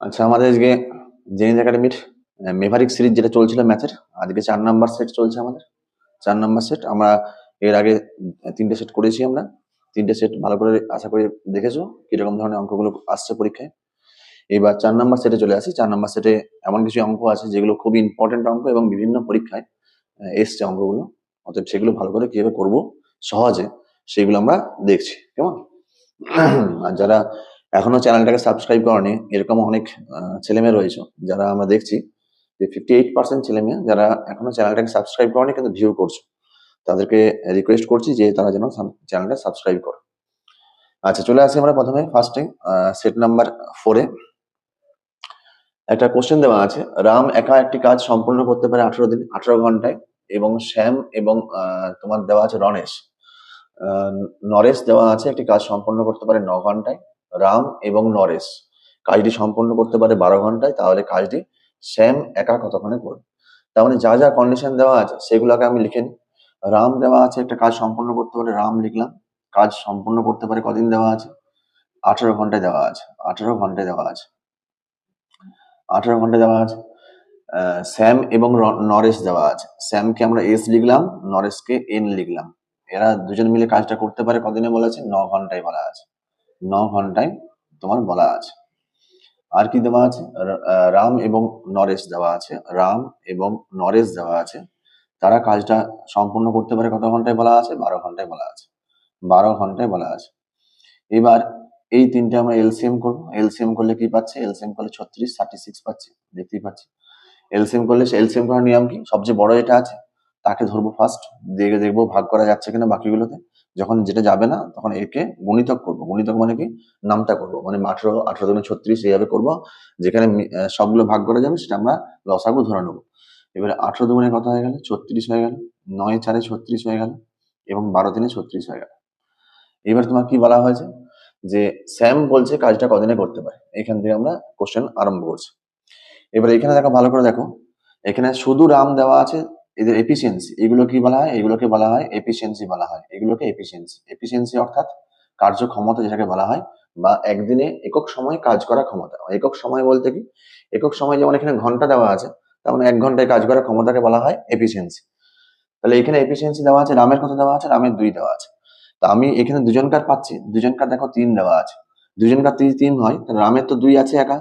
আচ্ছা, আমাদের আজকে জেনিস একাডেমির মেভারিক সিরিজ যেটা চলছিল ম্যাথের, আজকে 4 নাম্বার সেট চলছে আমাদের। 4 নাম্বার সেট আমরা এর আগে 3টে সেট করেছি আমরা। 3টে সেট ভালো করে আশা করি দেখেছো কিরকম ধরনের অঙ্কগুলো আসছে পরীক্ষায়। এবার 4 নাম্বার সেটে চলে আসি। 4 নাম্বার সেটে এমন কিছু অঙ্ক আছে যেগুলো খুবই ইম্পর্টেন্ট অঙ্ক এবং বিভিন্ন পরীক্ষায় এসছে অঙ্কগুলো। অতএব সেগুলো ভালো করে কিভাবে করবো সহজে সেগুলো আমরা দেখছি, কেমন? আর যারা এখনো চ্যানেলটাকে সাবস্ক্রাইব করেনি, এরকম অনেক ছেলেমেয়ে রয়েছে যারা আমরা দেখছি যে 58% ছেলেমেয়ে যারা এখনো চ্যানেলটাকে সাবস্ক্রাইব করেনি কিন্তু ভিউ করছো, তাদেরকে রিকোয়েস্ট করছি যে তারা যেন চ্যানেলটা সাবস্ক্রাইব করে। আচ্ছা, চলে আসি আমরা প্রথমে ফার্স্টে সেট নাম্বার 4-এ। একটা কোশ্চেন দেওয়া আছে, রাম একা একটি কাজ সম্পূর্ণ করতে পারে 18 ঘন্টায়, এবং শ্যাম এবং তোমার দেওয়া আছে নরেশ দেওয়া আছে একটি কাজ সম্পন্ন করতে পারে 9 ঘন্টায়। রাম এবং নরেশ কাজটি সম্পন্ন করতে পারে 12 ঘন্টায়, তাহলে কাজটি শ্যাম একা কতক্ষণে করবে? তার মানে যা যা কন্ডিশন দেওয়া আছে সেগুলোকে আমি লিখে নিই। রাম দেওয়া আছে একটা কাজ সম্পন্ন করতে পারে, রাম লিখলাম। কাজ সম্পন্ন করতে পারে কদিন দেওয়া আছে? 18 ঘন্টায় দেওয়া আছে। 18 ঘন্টায় দেওয়া আছে। 18 ঘন্টায় দেওয়া আছে। শ্যাম এবং নরেশ দেওয়া আছে। শ্যামকে আমরা এস লিখলাম, নরেশকে এন লিখলাম। এরা দুজন মিলে কাজটা করতে পারে কদিনে বলা আছে? 9 ঘন্টায় বলা আছে। 9 ঘন্টায় তোমার বলা আছে। আর কি দেওয়া আছে? রাম এবং নরেশ দেওয়া আছে। রাম এবং নরেশ দেওয়া আছে, তারা কাজটা সম্পূর্ণ করতে পারে কত ঘন্টায় বলা আছে? 12 ঘন্টায় বলা আছে। 12 ঘন্টায় বলা আছে। এবার এই তিনটে আমরা এলসিএম করবো। এলসিএম করলে কি পাচ্ছি? এলসিএম করলে 36, 36 পাচ্ছি, দেখতেই পাচ্ছি। এলসিএম করলে এলসিএম করার নিয়ম কি? সবচেয়ে বড় যেটা আছে তাকে ধরবো ফার্স্ট, দেখে দেখবো ভাগ করা যাচ্ছে কিনা বাকিগুলোতে। যখন যেটা যাবে না তখন একে গুণিতক করবো। গুণিতক মানে কি? নামটা করবো, মানে 18, 18 দুগুণে 36 এইভাবে করবো। যেখানে সবগুলো ভাগ করা যাবে সেটা আমরা লসাগু ধরে নেবো। এবারে 18 দুগুণে কত হয়ে গেল? 36 হয়ে গেল। 9 4-এ 36 হয়ে গেল, এবং 12 3-এ 36 হয়ে গেল। এবার তোমার কি বলা হয়েছে? যে স্যাম বলছে কাজটা কদিনে করতে পারে। এখান থেকে আমরা কোশ্চেন আরম্ভ করছি। এবার এখানে দেখো, ভালো করে দেখো, এখানে শুধু রাম দেওয়া আছে। এদের এফিসিয়েন্সি, এগুলো কি বলা হয়? এগুলোকে বলা হয় এফিসিয়েন্সি বলা হয়। এগুলোকে এফিসিয়েন্সি, এফিসিয়েন্সি অর্থাৎ কার্যক্ষমতা যেটাকে বলা হয়, বা একদিনে একক সময় কাজ করা ক্ষমতা। একক সময় বলতে কি? একক সময় যেমন এখানে ঘন্টা দেওয়া আছে, তার মানে 1 ঘন্টায় কাজ করার ক্ষমতাকে বলা হয় এফিসিয়েন্সি। তাহলে এখানে এফিসিয়েন্সি দেওয়া আছে, রামের কত দেওয়া আছে? রামের 2 দেওয়া আছে। তা আমি এখানে দুজনকার পাচ্ছি, দুজনকার দেখো 3 দেওয়া আছে। দুজনকার 3 হয়, তাহলে রামের তো 2 আছে একা।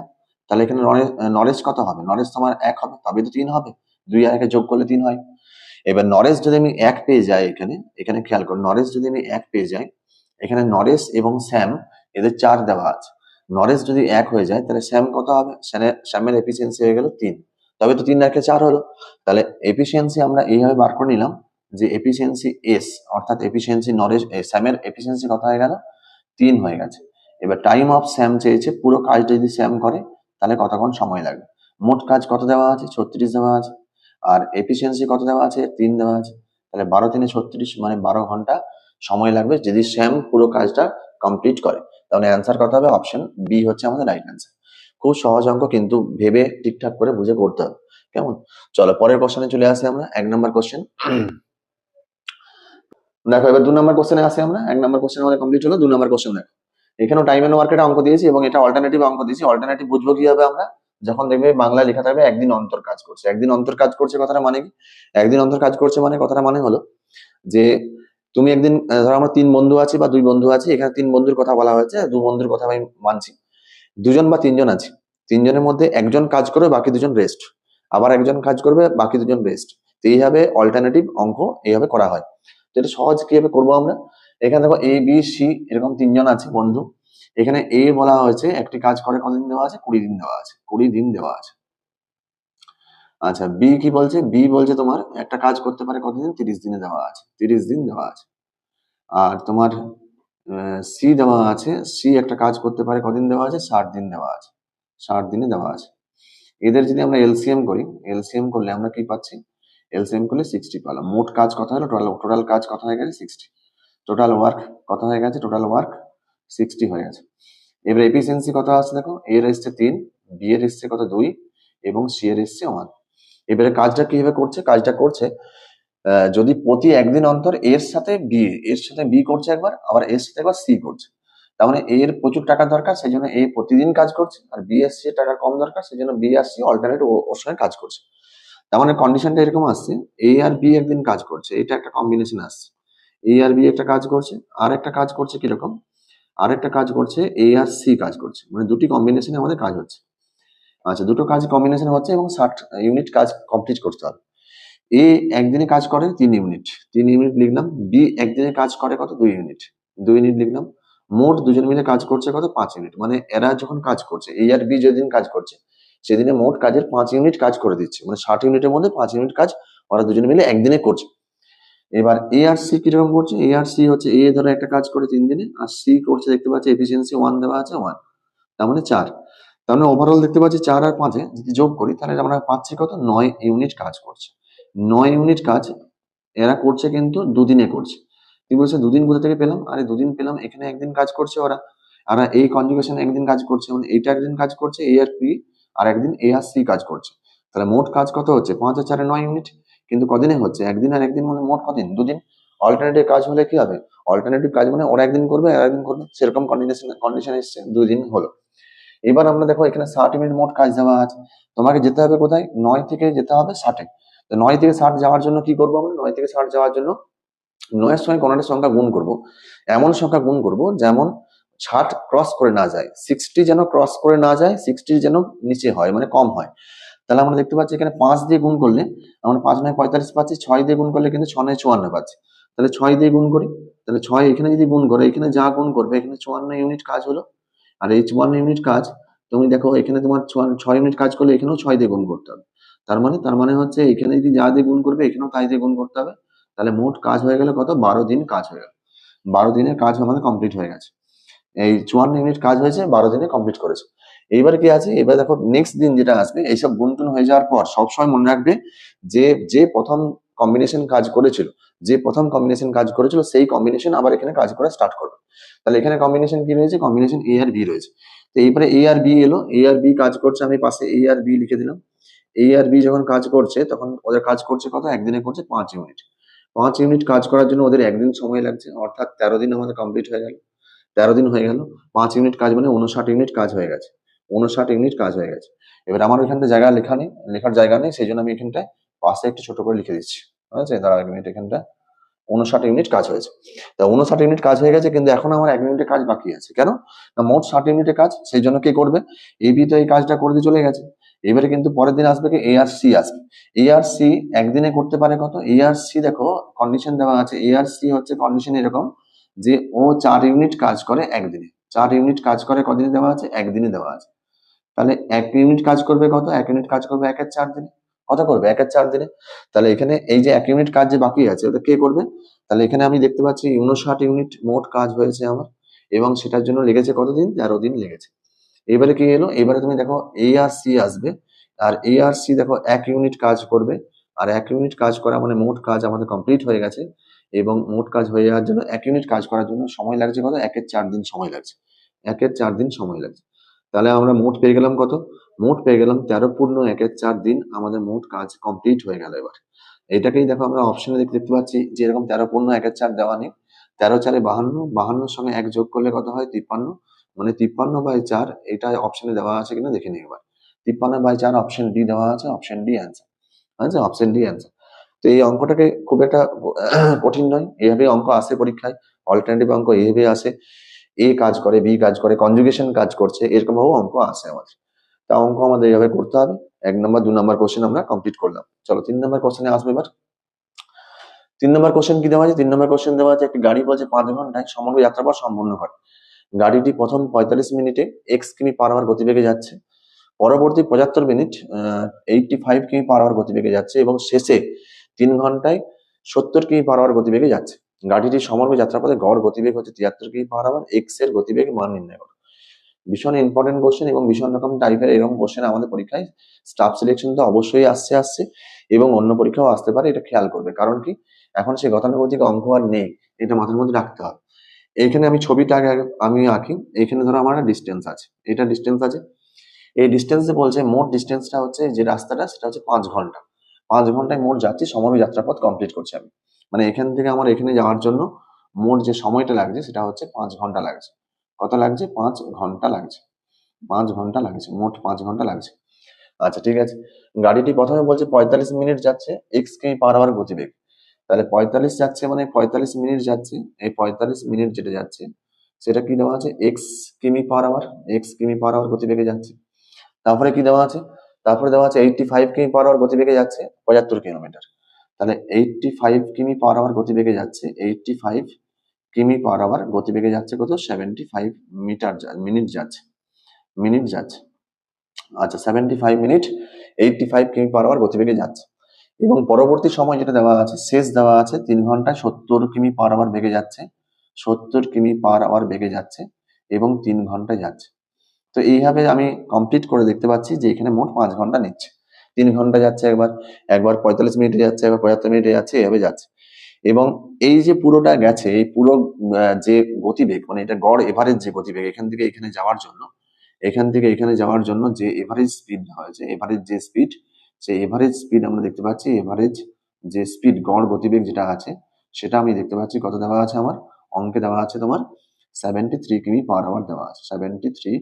তাহলে এখানে নরেশ কত হবে? নরেশ তোমার 1 হবে, তবে তো 3 হবে। 2 আর 1 যোগ করলে 3 হয়। এবার নরেশ যদি আমি 1 পেয়ে যাই, এখানে এখানে খেয়াল করো, নরেশ যদি আমি 1 পেয়ে যাই, এখানে নরেশ এবং শ্যাম এদের 4 দেওয়া আছে। নরেশ যদি 1 হয়ে যায় তাহলে শ্যাম কত হবে? শ্যামের এফিসিয়েন্সি হয়ে গেল 3, তবে তো 3 আর 4 হলো। তাহলে এফিসিয়েন্সি আমরা এইভাবে বার করে নিলাম যে এফিসিয়েন্সি এস, অর্থাৎ এফিসিয়েন্সি নরেশ শ্যামের এফিসিয়েন্সি কত হয়ে গেল? 3 হয়ে গেছে। এবার টাইম অফ স্যাম চেয়েছে, পুরো কাজটা যদি স্যাম করে তাহলে কতক্ষণ সময় লাগবে। মোট কাজ কত দেওয়া আছে? 36 দেওয়া আছে। আর এফিসিয়েন্সি কত দেওয়া আছে? 3 দেওয়া আছে। তাহলে 12 3-এ 36, মানে 12 ঘন্টা সময় লাগবে যদি শ্যাম পুরো কাজটা কমপ্লিট করে। তাহলে অ্যান্সার কত হবে? অপশন বি হচ্ছে আমাদের রাইট অ্যান্সার। খুব সহজ অঙ্ক, কিন্তু ভেবে ঠিকঠাক করে বুঝে করতে হবে, কেমন? চলো পরের কোশ্চেনে চলে আসি আমরা। 1 নম্বর কোশ্চেন দেখো। এবার 2 নম্বর কোশ্চেনে আসি আমরা। 1 নম্বর কোশ্চেন আমাদের কমপ্লিট হলো। 2 নম্বর কোশ্চেন দেখো, এখানেও টাইম এন্ড ওয়ার্কের অঙ্ক দিয়েছি এবং এটা অল্টারনেটিভ অঙ্ক দিয়েছি। অল্টারনেটিভ বুঝবো কিভাবে আমরা? যখন দেখবে বাংলায় লেখা থাকবে একদিন অন্তর কাজ করছে। একদিন অন্তর কাজ করছে কথাটা মানে কি? একদিন অন্তর কাজ করছে মানে কথাটা মানে হলো যে তুমি একদিন, ধরো আমরা 3 বন্ধু আছি বা 2 বন্ধু আছি, এখানে 3 বন্ধুর কথা বলা হয়েছে, 2 বন্ধুর কথা আমি মানছি। 2জন বা 3জন আছে, 3জনের মধ্যে একজন কাজ করবে, বাকি 2জন রেস্ট। আবার একজন কাজ করবে, বাকি 2জন রেস্ট। তো এইভাবে অল্টারনেটিভ অঙ্ক এইভাবে করা হয়। তো এটা সহজ কিভাবে করবো আমরা? এখানে দেখো এ বি সি এরকম 3জন আছে বন্ধু। এখানে এ বলা হয়েছে একটি কাজ করে কতদিন দেওয়া আছে? 20 দিন দেওয়া আছে। 20 দিন দেওয়া আছে। আচ্ছা, বি কি বলছে? বি বলছে তোমার একটা কাজ করতে পারে কতদিন? 30 দিনে দেওয়া আছে। 30 দিন দেওয়া আছে। আর তোমার সি দেওয়া আছে, সি একটা কাজ করতে পারে কদিন দেওয়া আছে? 60 দিন দেওয়া আছে। 60 দিনে দেওয়া আছে। এদের যদি আমরা এলসিএম করি, এলসিএম করলে আমরা কি পাচ্ছি? এলসিএম করলে 60 পেলাম। মোট কাজ কত হলো? টোটাল কাজ কত হয়ে গেছে? 60। টোটাল ওয়ার্ক কত হয়ে গেছে? টোটাল ওয়ার্ক 60 হয়ে গেছে। এবার এফিসিয়েন্সি কত আছে দেখো, এর এসছে 3, বি এর এসছে কত? 2, এবং সি এর এসছে 1। এবারে কাজটা কিভাবে করছে? কাজটা করছে যদি প্রতি একদিন অন্তর এর সাথে বি করছে একবার, আবার এর সাথে একবার সি করছে। তার মানে এ এর প্রচুর টাকা দরকার, সেই জন্য এ প্রতিদিন কাজ করছে, আর বি আর সি এর টাকা কম দরকার, সেই জন্য বি আর সি অল্টারনেট ওর সঙ্গে কাজ করছে। তার মানে কন্ডিশনটা এরকম আসছে, এ আর বি একদিন কাজ করছে, এটা একটা কম্বিনেশন আসছে। এ আর বি একটা কাজ করছে, আর একটা কাজ করছে কিরকম, আর একটা কাজ করছে এ আর সি কাজ করছে, মানে দুটি কম্বিনেশনে আমাদের কাজ হচ্ছে। আচ্ছা, দুটো কাজ কম্বিনেশন হচ্ছে এবং 60 ইউনিট কাজ কমপ্লিট করতে হবে। এ একদিনে কাজ করে 3 ইউনিট, 3 ইউনিট লিখলাম। বি একদিনে কাজ করে কত, 2 ইউনিট, 2 ইউনিট লিখলাম। মোট দুজন মিলে কাজ করছে কত, 5 ইউনিট। মানে এরা যখন কাজ করছে, এ আর বি যেদিন কাজ করছে সেদিনে মোট কাজের 5 ইউনিট কাজ করে দিচ্ছে, মানে 60 ইউনিটের মধ্যে 5 ইউনিট কাজ ওরা দুজনে মিলে একদিনে করছে। এবার এ আর সি কিরকম করছে, এ আর সি হচ্ছে এ ধরো একটা কাজ করে 3 দিনে, আর সি করছে দেখতে পাচ্ছি এফিসিয়েন্সি 1 দেওয়া আছে 1, তার মানে 4। তার মানে ওভারঅল দেখতে পাচ্ছি 4 আর 5 যদি যোগ করি তাহলে আমরা পাচ্ছি কত, 9 ইউনিট কাজ করছে। 9 ইউনিট কাজ এরা করছে, কিন্তু দুদিনে করছে। তুই বলছে দুদিন কোথা থেকে পেলাম, আরে দুদিন পেলাম, এখানে একদিন কাজ করছে ওরা, আর এই কনজুগেশন একদিন কাজ করছে, মানে এটা একদিন কাজ করছে এ আর পি, আর একদিন এ আর সি কাজ করছে। তাহলে মোট কাজ কত হচ্ছে, 5 আর 4 9 ইউনিট, কিন্তু কদিনে হচ্ছে, একদিন আর একদিন, মানে মোট কদিন, দুদিন। অল্টারনেটিভ কাজ হলে কি হবে, অল্টারনেটিভ কাজ মানে ওরা একদিন করবে আর একদিন করবে, সেরকম কন্ডিশন এসছে, 2 দিন হলো। এবার আমরা দেখো এখানে 60 ইউনিট মোট কাজ দেওয়া আছে, তোমাকে যেতে হবে কোথায়, 9 থেকে যেতে হবে 60-এ। তো 9 থেকে 60 যাওয়ার জন্য কি করবো আমরা, 9 থেকে 60 যাওয়ার জন্য 9 এর সঙ্গে কোনো একটা সংখ্যা গুণ করব, এমন সংখ্যা গুণ করব যেমন 60 ক্রস করে না যায়, 60 যেন ক্রস করে না যায়, 60 যেন নিচে হয়, মানে কম হয়। তাহলে আমরা দেখতে পাচ্ছি এখানে 5 দিয়ে গুণ করলে আমরা 5 9 45 পাচ্ছি, 6 দিয়ে গুণ করলে কিন্তু 6 9 54 পাচ্ছি। তাহলে 6 দিয়ে গুণ করি, তাহলে 6 এখানে যদি গুণ করে, এখানে যা গুণ করবে এখানে 54 ইউনিট কাজ হলো। আর এই 54 ইউনিট কাজ, তুমি দেখো এখানে তোমার 6 ইউনিট কাজ করলে এখানেও 6 দিয়ে গুণ করতে হবে। তার মানে হচ্ছে এখানে যদি যা দিয়ে গুণ করবে এখানেও তাই দিয়ে গুণ করতে হবে। তাহলে মোট কাজ হয়ে গেল কত, 12 দিন কাজ হয়ে গেল। 12 দিনের কাজ আমাদের কমপ্লিট হয়ে গেছে। এই 54 ইউনিট কাজ হয়েছে, 12 দিনে কমপ্লিট করেছে। এইবার কি আছে, এবার দেখো নেক্সট দিন যেটা আসবে, এইসব গুণটুন হয়ে যাওয়ার পর সবসময় মনে রাখবে যে যে প্রথম কম্বিনেশন কাজ করেছিল, সেই কম্বিনেশন আবার এখানে কাজ করা স্টার্ট করবে। তাহলে এখানে কম্বিনেশন কি রয়েছে, কম্বিনেশন এ আর বি রয়েছে। তো এইবারে এ আর বি এলো, এ আর বি কাজ করছে, আমি পাশে এ আর বি লিখে দিলাম। এ আর বি যখন কাজ করছে তখন ওদের কাজ করছে কত, একদিনে করছে 5 ইউনিট। 5 ইউনিট কাজ করার জন্য ওদের একদিন সময় লাগছে, অর্থাৎ 13 দিন আমাদের কমপ্লিট হয়ে গেল। 13 দিন হয়ে গেল, 5 ইউনিট কাজ মানে 59 ইউনিট কাজ হয়ে গেছে। 59 ইউনিট কাজ হয়ে গেছে। এবার আমার ওইখানটা জায়গা লেখা নেই, লেখার জায়গা নেই, সেই জন্য আমি এখানটায় পাশে একটু ছোট করে লিখে দিচ্ছি। ঠিক আছে, দাঁড়া 1 মিনিট, এখানটা 59 ইউনিট কাজ হয়েছে। তা 59 ইউনিট কাজ হয়ে গেছে, কিন্তু এখন আমার 1 মিনিটের কাজ বাকি আছে। কেন না, মোট 60 ইউনিটের কাজ, সেই জন্য কে করবে, এ বি তো এই কাজটা করে দিয়ে চলে গেছে। এবারে কিন্তু পরের দিন আসবে কি, এ আর সি আসবে। এ আর সি একদিনে করতে পারে কত, এ আর সি দেখো কন্ডিশন দেওয়া আছে, এ আর সি হচ্ছে কন্ডিশন এরকম যে ও 4 ইউনিট কাজ করে একদিনে। 4 ইউনিট কাজ করে কদিনে দেওয়া আছে, একদিনে দেওয়া আছে। তাহলে 1 ইউনিট কাজ করবে কত, 1 ইউনিট কাজ করবে 1 এর 4 দিনে। কত করবে, 1 এর 4 দিনে। তাহলে এখানে এই যে 1 ইউনিট কাজ যে বাকি আছে ওটা কে করবে, তাহলে এখানে আমি দেখতে পাচ্ছি 59 ইউনিট মোট কাজ হয়েছে আমার, এবং সেটার জন্য লেগেছে কতদিন, 13 দিন লেগেছে। এবারে কি এলো, এবারে তুমি দেখো এ আর সি আসবে, আর এ আর সি দেখো 1 ইউনিট কাজ করবে, আর 1 ইউনিট কাজ করা মানে মোট কাজ আমাদের কমপ্লিট হয়ে গেছে। এবং মোট কাজ হয়ে যাওয়ার জন্য 1 ইউনিট কাজ করার জন্য সময় লাগছে কত, 1 এর 4 দিন সময় লাগছে। 1 এর 4 দিন সময় লাগছে। তাহলে আমরা মোট পেয়ে গেলাম কত, মোট পেয়ে গেলাম 13 পূর্ণ 1 এর 4 দিন, আমাদের মোট কাজ কমপ্লিট হয়ে গেল। এবার এটাকেই দেখো আমরা অপশনে দেখতে পাচ্ছি যে এরকম 13 পূর্ণ 1-এর 4 দেওয়া নেই। 13 4 52, 52 সঙ্গে 1 যোগ করলে কত হয়, 53। মানে 53/4, এটা অপশনে দেওয়া আছে কিনা দেখে নিই এবার। 53/4 অপশন ডি দেওয়া আছে, অপশন ডি অ্যান্সার। আচ্ছা, অপশন ডি অ্যান্সার। তো এই অঙ্কটাকে খুব একটা কঠিন নয়, এইভাবে অঙ্ক আসে পরীক্ষায়। অল্টারনেটিভ অঙ্ক এইভাবে আসে, এ কাজ করে, বি কাজ করে, কনজুগেশন কাজ করছে, এরকম ভাবে অঙ্ক আসে আমাদের। তা অঙ্ক আমাদের এইভাবে করতে হবে। 1 নম্বর 2 নম্বর কোশ্চেন আমরা কমপ্লিট করলাম। চলো 3 নম্বর কোশ্চেনে আসবো এবার। 3 নম্বর কোশ্চেন কি দেওয়া আছে, 3 নম্বর কোশ্চেন দেওয়া আছে একটি গাড়ি বলছে 5 ঘন্টায় সমগ্র যাত্রাপথ সম্পূর্ণ করে। গাড়িটি প্রথম 45 মিনিটে x কিমি/আওয়ার গতিবেগে যাচ্ছে, পরবর্তী 75 মিনিট 85 কিমি/আওয়ার গতিবেগে যাচ্ছে, এবং শেষে 3 ঘন্টায় 70 কিমি/আওয়ার গতিবেগে যাচ্ছে। গাড়িটির সমগ্র যাত্রাপথে গড় গতিবেগ হচ্ছে 73 কিমি/আওয়ার, x এর গতিবেগ মান নির্ণয় করো। ভীষণ ইম্পর্টেন্ট কোশ্চেন এবং ভীষণ রকম টাইপের এরকম কোশ্চেন আমাদের পরীক্ষায় স্টাফ সিলেকশন তো অবশ্যই আসছে, এবং অন্য পরীক্ষাও আসতে পারে, এটা খেয়াল করবে। কারণ কি, এখন সেই গতানুগতিক অঙ্ক আর নেই, এটা মাথার মধ্যে রাখতে হবে। এইখানে আমি ছবিটা আগে আমি আঁকি। এইখানে ধরো আমার ডিস্টেন্স আছে, এটা ডিস্টেন্স আছে। এই ডিস্টেন্সে বলছে মোট ডিস্টেন্সটা হচ্ছে যে রাস্তাটা, সেটা হচ্ছে 5 ঘন্টা। 5 ঘন্টায় মোট যাচ্ছি, সমগ্র যাত্রাপথ কমপ্লিট করছি আমি। মানে এখান থেকে আমার এখানে যাওয়ার জন্য মোট যে সময়টা লাগছে সেটা হচ্ছে 5 ঘন্টা লাগছে। কত লাগছে? 5 ঘন্টা লাগছে। 5 ঘন্টা লাগছে, মোট 5 ঘন্টা লাগছে। আচ্ছা ঠিক আছে, গাড়িটি প্রথমে বলছে 45 মিনিট যাচ্ছে x কিমি পার আওয়ার গতিবেগ। তাহলে 45 যাচ্ছে মানে 45 মিনিট যাচ্ছে, এই 45 মিনিট যেটা যাচ্ছে সেটা কি দেওয়া আছে? x কিমি পার আওয়ার, x কিমি পার আওয়ার গতিবেগে যাচ্ছে। তারপরে কি দেওয়া আছে? তারপরে দেওয়া আছে 85 কিমি পার আওয়ার গতিবেগে যাচ্ছে 75 কিলোমিটার। তাহলে 85 কিমি পার আওয়ার গতিবেগে যাচ্ছে, 85 কিমি পার আওয়ার গতিবেগে যাচ্ছে কত? 75 মিনিট যাচ্ছে, মিনিট যাচ্ছে। আচ্ছা 75 মিনিট 85 কিমি পার আওয়ার গতিবেগে যাচ্ছে। এবং পরবর্তী সময় যেটা দেওয়া আছে, শেষ দেওয়া আছে 3 ঘন্টায় 70 কিমি পার আওয়ার বেগে যাচ্ছে, 70 কিমি পার আওয়ার বেগে যাচ্ছে এবং 3 ঘন্টায় যাচ্ছে। তো এইভাবে আমি কমপ্লিট করে দেখতে পাচ্ছি যে এখানে মোট 5 ঘন্টা নিচ্ছে। 3 ঘন্টা যাচ্ছে একবার, একবার 45 মিনিটে যাচ্ছে, একবার 75 মিনিটে যাচ্ছে, এভাবে যাচ্ছে। এবং এই যে পুরোটা গেছে, এই পুরো যে গতিবেগ, মানে এটা গড় এভারেজ যে গতিবেগ এখান থেকে এখানে যাওয়ার জন্য, এখান থেকে এখানে যাওয়ার জন্য যে এভারেজ স্পিড হয়েছে, এভারেজ যে স্পিড, সেই এভারেজ স্পিড আমরা দেখতে পাচ্ছি, এভারেজ যে স্পিড গড় গতিবেগ যেটা আছে সেটা আমি দেখতে পাচ্ছি কত দেওয়া আছে আমার অঙ্কে দেওয়া আছে তোমার 73 কিমি পার আওয়ার দেওয়া আছে, 73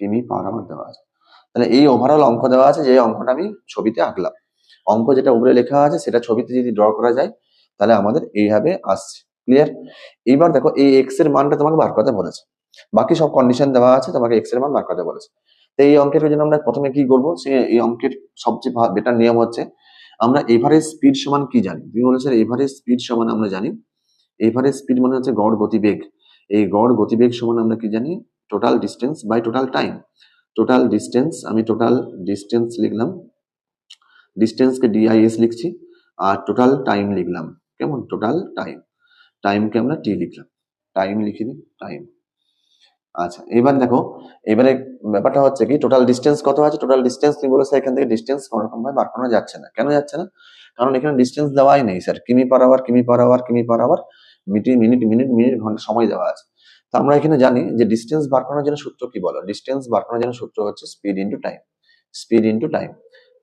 কিমি পার আওয়ার দেওয়া আছে। তাহলে এই ওভারঅল অঙ্ক দেওয়া আছে, যে অঙ্কটা আমি ছবিতে আঁকলাম। অঙ্ক যেটা উপরে লেখা আছে সেটা ছবিতে যদি ড্র করা যায় তাহলে আমাদের এইভাবে আসছে। ক্লিয়ার? এইবার দেখো এই এক্স এর মানটা তোমাকে বার করতে বলেছে, বাকি সব কন্ডিশন দেওয়া আছে, তোমাকে এক্স এর মান বার করতে বলেছে। তো এই অঙ্কের জন্য আমরা প্রথমে কি করবো, সে এই অঙ্কের সবচেয়ে বেটার নিয়ম হচ্ছে আমরা এভারেজ স্পিড সমান কি জানি? তুমি বলেছো এভারেজ স্পিড সমান আমরা জানি, এভারেজ স্পিড মানে হচ্ছে গড় গতিবেগ। এই গড় গতিবেগ সমান আমরা কি জানি? Total distance by total time. Total distance, আমি টোটাল ডিস্টেন্স লিখলাম, ডিস্টেন্সকে ডিআইএস লিখছি, আর টোটাল টাইম লিখলাম। কেমন? টোটাল টাইম, টাইমকে আমরা টি লিখলাম, টাইম লিখে দিই, টাইম। আচ্ছা এবার দেখো, এবারে ব্যাপারটা হচ্ছে কি টোটাল ডিস্টেন্স কত আছে? টোটাল ডিস্টেন্স তুমি বলেছো এখান থেকে ডিস্টেন্স কোনো রকম ভাবে বার করানো যাচ্ছে না। কেন যাচ্ছে না? কারণ এখানে ডিস্টেন্স দেওয়াই নেই স্যার, কিমি পার আওয়ার, কিমি পার আওয়ার, কিমি per hour, minute minute minute minute ঘন্টা সময় দেওয়া আছে। তো আমরা এখানে জানি যে ডিস্টেন্স বার করানোর জন্য সূত্র কি বলো? ডিস্টেন্স বার করানোর জন্য সূত্র হচ্ছে speed into time, speed into time.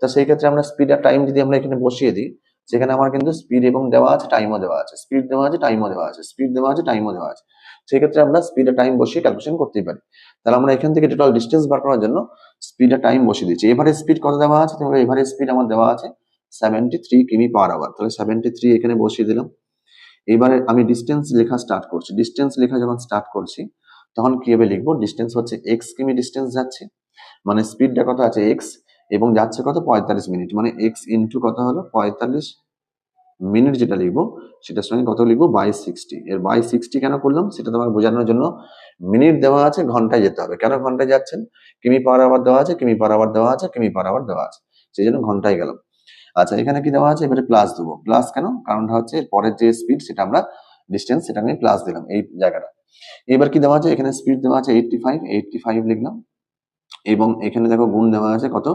তো সেই ক্ষেত্রে আমরা স্পিড আর টাইম যদি আমরা এখানে বসিয়ে দিই, সেখানে আমার কিন্তু স্পিড এবং দেওয়া আছে, টাইমও দেওয়া আছে, স্পিড দেওয়া আছে, টাইমও দেওয়া আছে, স্পিড দেওয়া আছে, টাইমও দেওয়া আছে। সেই ক্ষেত্রে আমরা স্পিড আর টাইম বসিয়ে ক্যালকুলেশন করতেই পারি। তাহলে আমরা এখান থেকে টোটাল ডিস্টেন্স বার করার জন্য স্পিড আর টাইম বসিয়ে দিচ্ছি। এভারেজ স্পিড কত দেওয়া আছে? তোমরা এভারেজ স্পিড আমার দেওয়া আছে 73 কিমি পার আওয়ার, তাহলে 73 এখানে বসিয়ে দিলাম। এবারে আমি ডিস্টেন্স লেখা স্টার্ট করছি। ডিস্টেন্স লেখা যখন স্টার্ট করছি তখন কিভাবে লিখবো? ডিস্টেন্স হচ্ছে এক্স কিমি ডিস্টেন্স যাচ্ছে, মানে স্পিডটা কত আছে? এক্স, এবং যাচ্ছে কত? 45 মিনিট, মানে এক্স ইন্টু কত হলো? 45 মিনিট যেটা লিখবো সেটার সঙ্গে কত লিখবো? বাই 60। এর বাই 60 কেন করলাম সেটা তোমাকে বোঝানোর জন্য, মিনিট দেওয়া আছে, ঘন্টায় যেতে হবে। কেন ঘন্টায় যাচ্ছেন? কিমি পার আওয়ার দেওয়া আছে, কিমি পার আওয়ার দেওয়া আছে, কিমি পার আওয়ার দেওয়া আছে, সেই জন্য ঘন্টায় গেলাম। আচ্ছা এখানে কি দেওয়া আছে? এবারে প্লাস দেবো। প্লাস কেন? কারণটা হচ্ছে পরের যে স্পিড সেটা আমরা ডিস্টেন্স, সেটা আমি প্লাস দিলাম এই জায়গাটা। এবার কি দেওয়া আছে? এখানে স্পিড দেওয়া আছে 85, 85 লিখলাম, এবং এখানে দেখো গুণ দেওয়া আছে কত?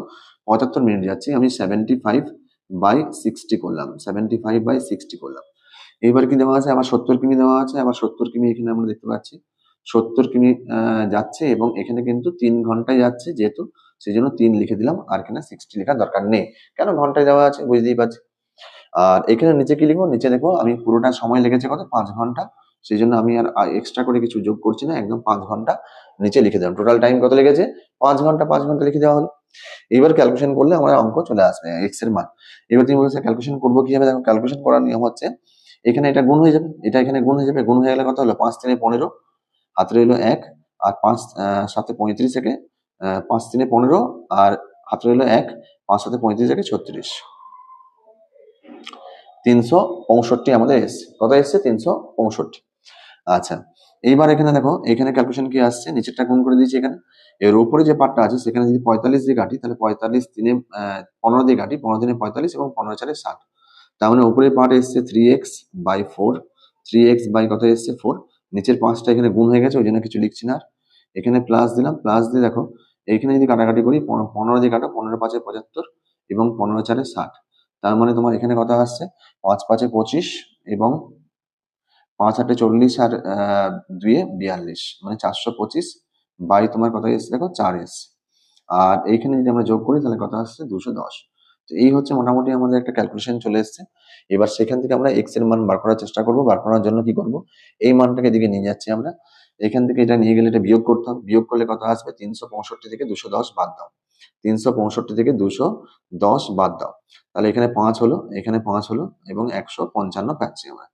75 মিনিট যাচ্ছে, আমি 75 বাই 60 করলাম, 75 বাই 60 করলাম। এইবার কি দেওয়া আছে? আবার 70 কিমি দেওয়া আছে, আবার 70 কিমি এখানে আমরা দেখতে পাচ্ছি 70 কিমি যাচ্ছে, এবং এখানে কিন্তু 3 ঘন্টায় যাচ্ছে যেহেতু, সেই জন্য 3 লিখে দিলাম, আর এখানে 60 লেখার দরকার নেই। কেন? ঘন্টায় দেওয়া আছে, বুঝতেই পারছি। আর এখানে নিচে কি লিখবো? নিচে দেখো আমি পুরোটা সময় লেগেছে কত? 5 ঘন্টা, সেই জন্য আমি আর এক্সট্রা করে কিছু যোগ করছি না, একদম 5 ঘন্টা নিচে লিখে দিলাম। টোটাল টাইম কত লেগেছে? 5 ঘন্টা, 5 ঘন্টা লিখে দেওয়া হলো। এবার ক্যালকুলেশন করলে আমার অঙ্ক চলে আসবে এক্স এর মান। এবার তুমি বলছো ক্যালকুলেশন করবো কিভাবে? দেখো ক্যালকুলেশন করার নিয়ম হচ্ছে এখানে এটা গুণ হয়ে যাবে, এটা এখানে গুণ হয়ে যাবে, গুণ হয়ে গেলে কত হলো? 5 3 15, হাতে রইলো 1, আর 5 7 35 থেকে 5 3 15, আর হাতে রইলো 1, 5 7 35 থেকে 36, 365 আমাদের এসছে। কত এসছে? 365। আচ্ছা এইবার এখানে দেখো, এখানে ক্যালকুলেশন কি আসছে? নিচেরটা গুণ করে দিয়েছি এখানে, এর উপরে যে পার্টটা আছে সেখানে যদি 45 দিয়ে কাটি তাহলে 45 3 15 দিয়ে কাটি, 15 দিনে 45 এবং 15 4 60। তার মানে উপরের পার্ট এসছে 3x বাই 4, 3x বাই কত এসছে? 4। নিচের 5টা এখানে গুণ হয়ে গেছে, ওই জন্য কিছু লিখছি না আর। এখানে প্লাস দিলাম, প্লাস দিয়ে দেখো এইখানে যদি কাটাকাটি করি 15 দিয়ে কাটো, 15 5 75 এবং 15 4 60। তার মানে তোমার এখানে কত আসছে? 5 5 25 এবং 5 8 40 আর 2 42, মানে 425 বাই তোমার কত এসছে? দেখো 4 এসছে। আর এইখানে যদি আমরা যোগ করি তাহলে কত আসছে? 210। তো এই হচ্ছে মোটামুটি আমাদের একটা ক্যালকুলেশন চলে এসছে। এবার সেখান থেকে আমরা এক্স এর মান বার করার চেষ্টা করব। বার করার জন্য কি করব? এই মানটাকে এদিকে নিয়ে যাচ্ছি আমরা, এখান থেকে এটা নিয়ে গেলে এটা বিয়োগ করতে হবে, বিয়োগ করলে কত আসবে 365 থেকে 210 বাদ দাও, 365 থেকে 210 বাদ দাও, তাহলে এখানে 5 হলো, এখানে 5 হলো এবং 155 পাচ্ছি আমরা।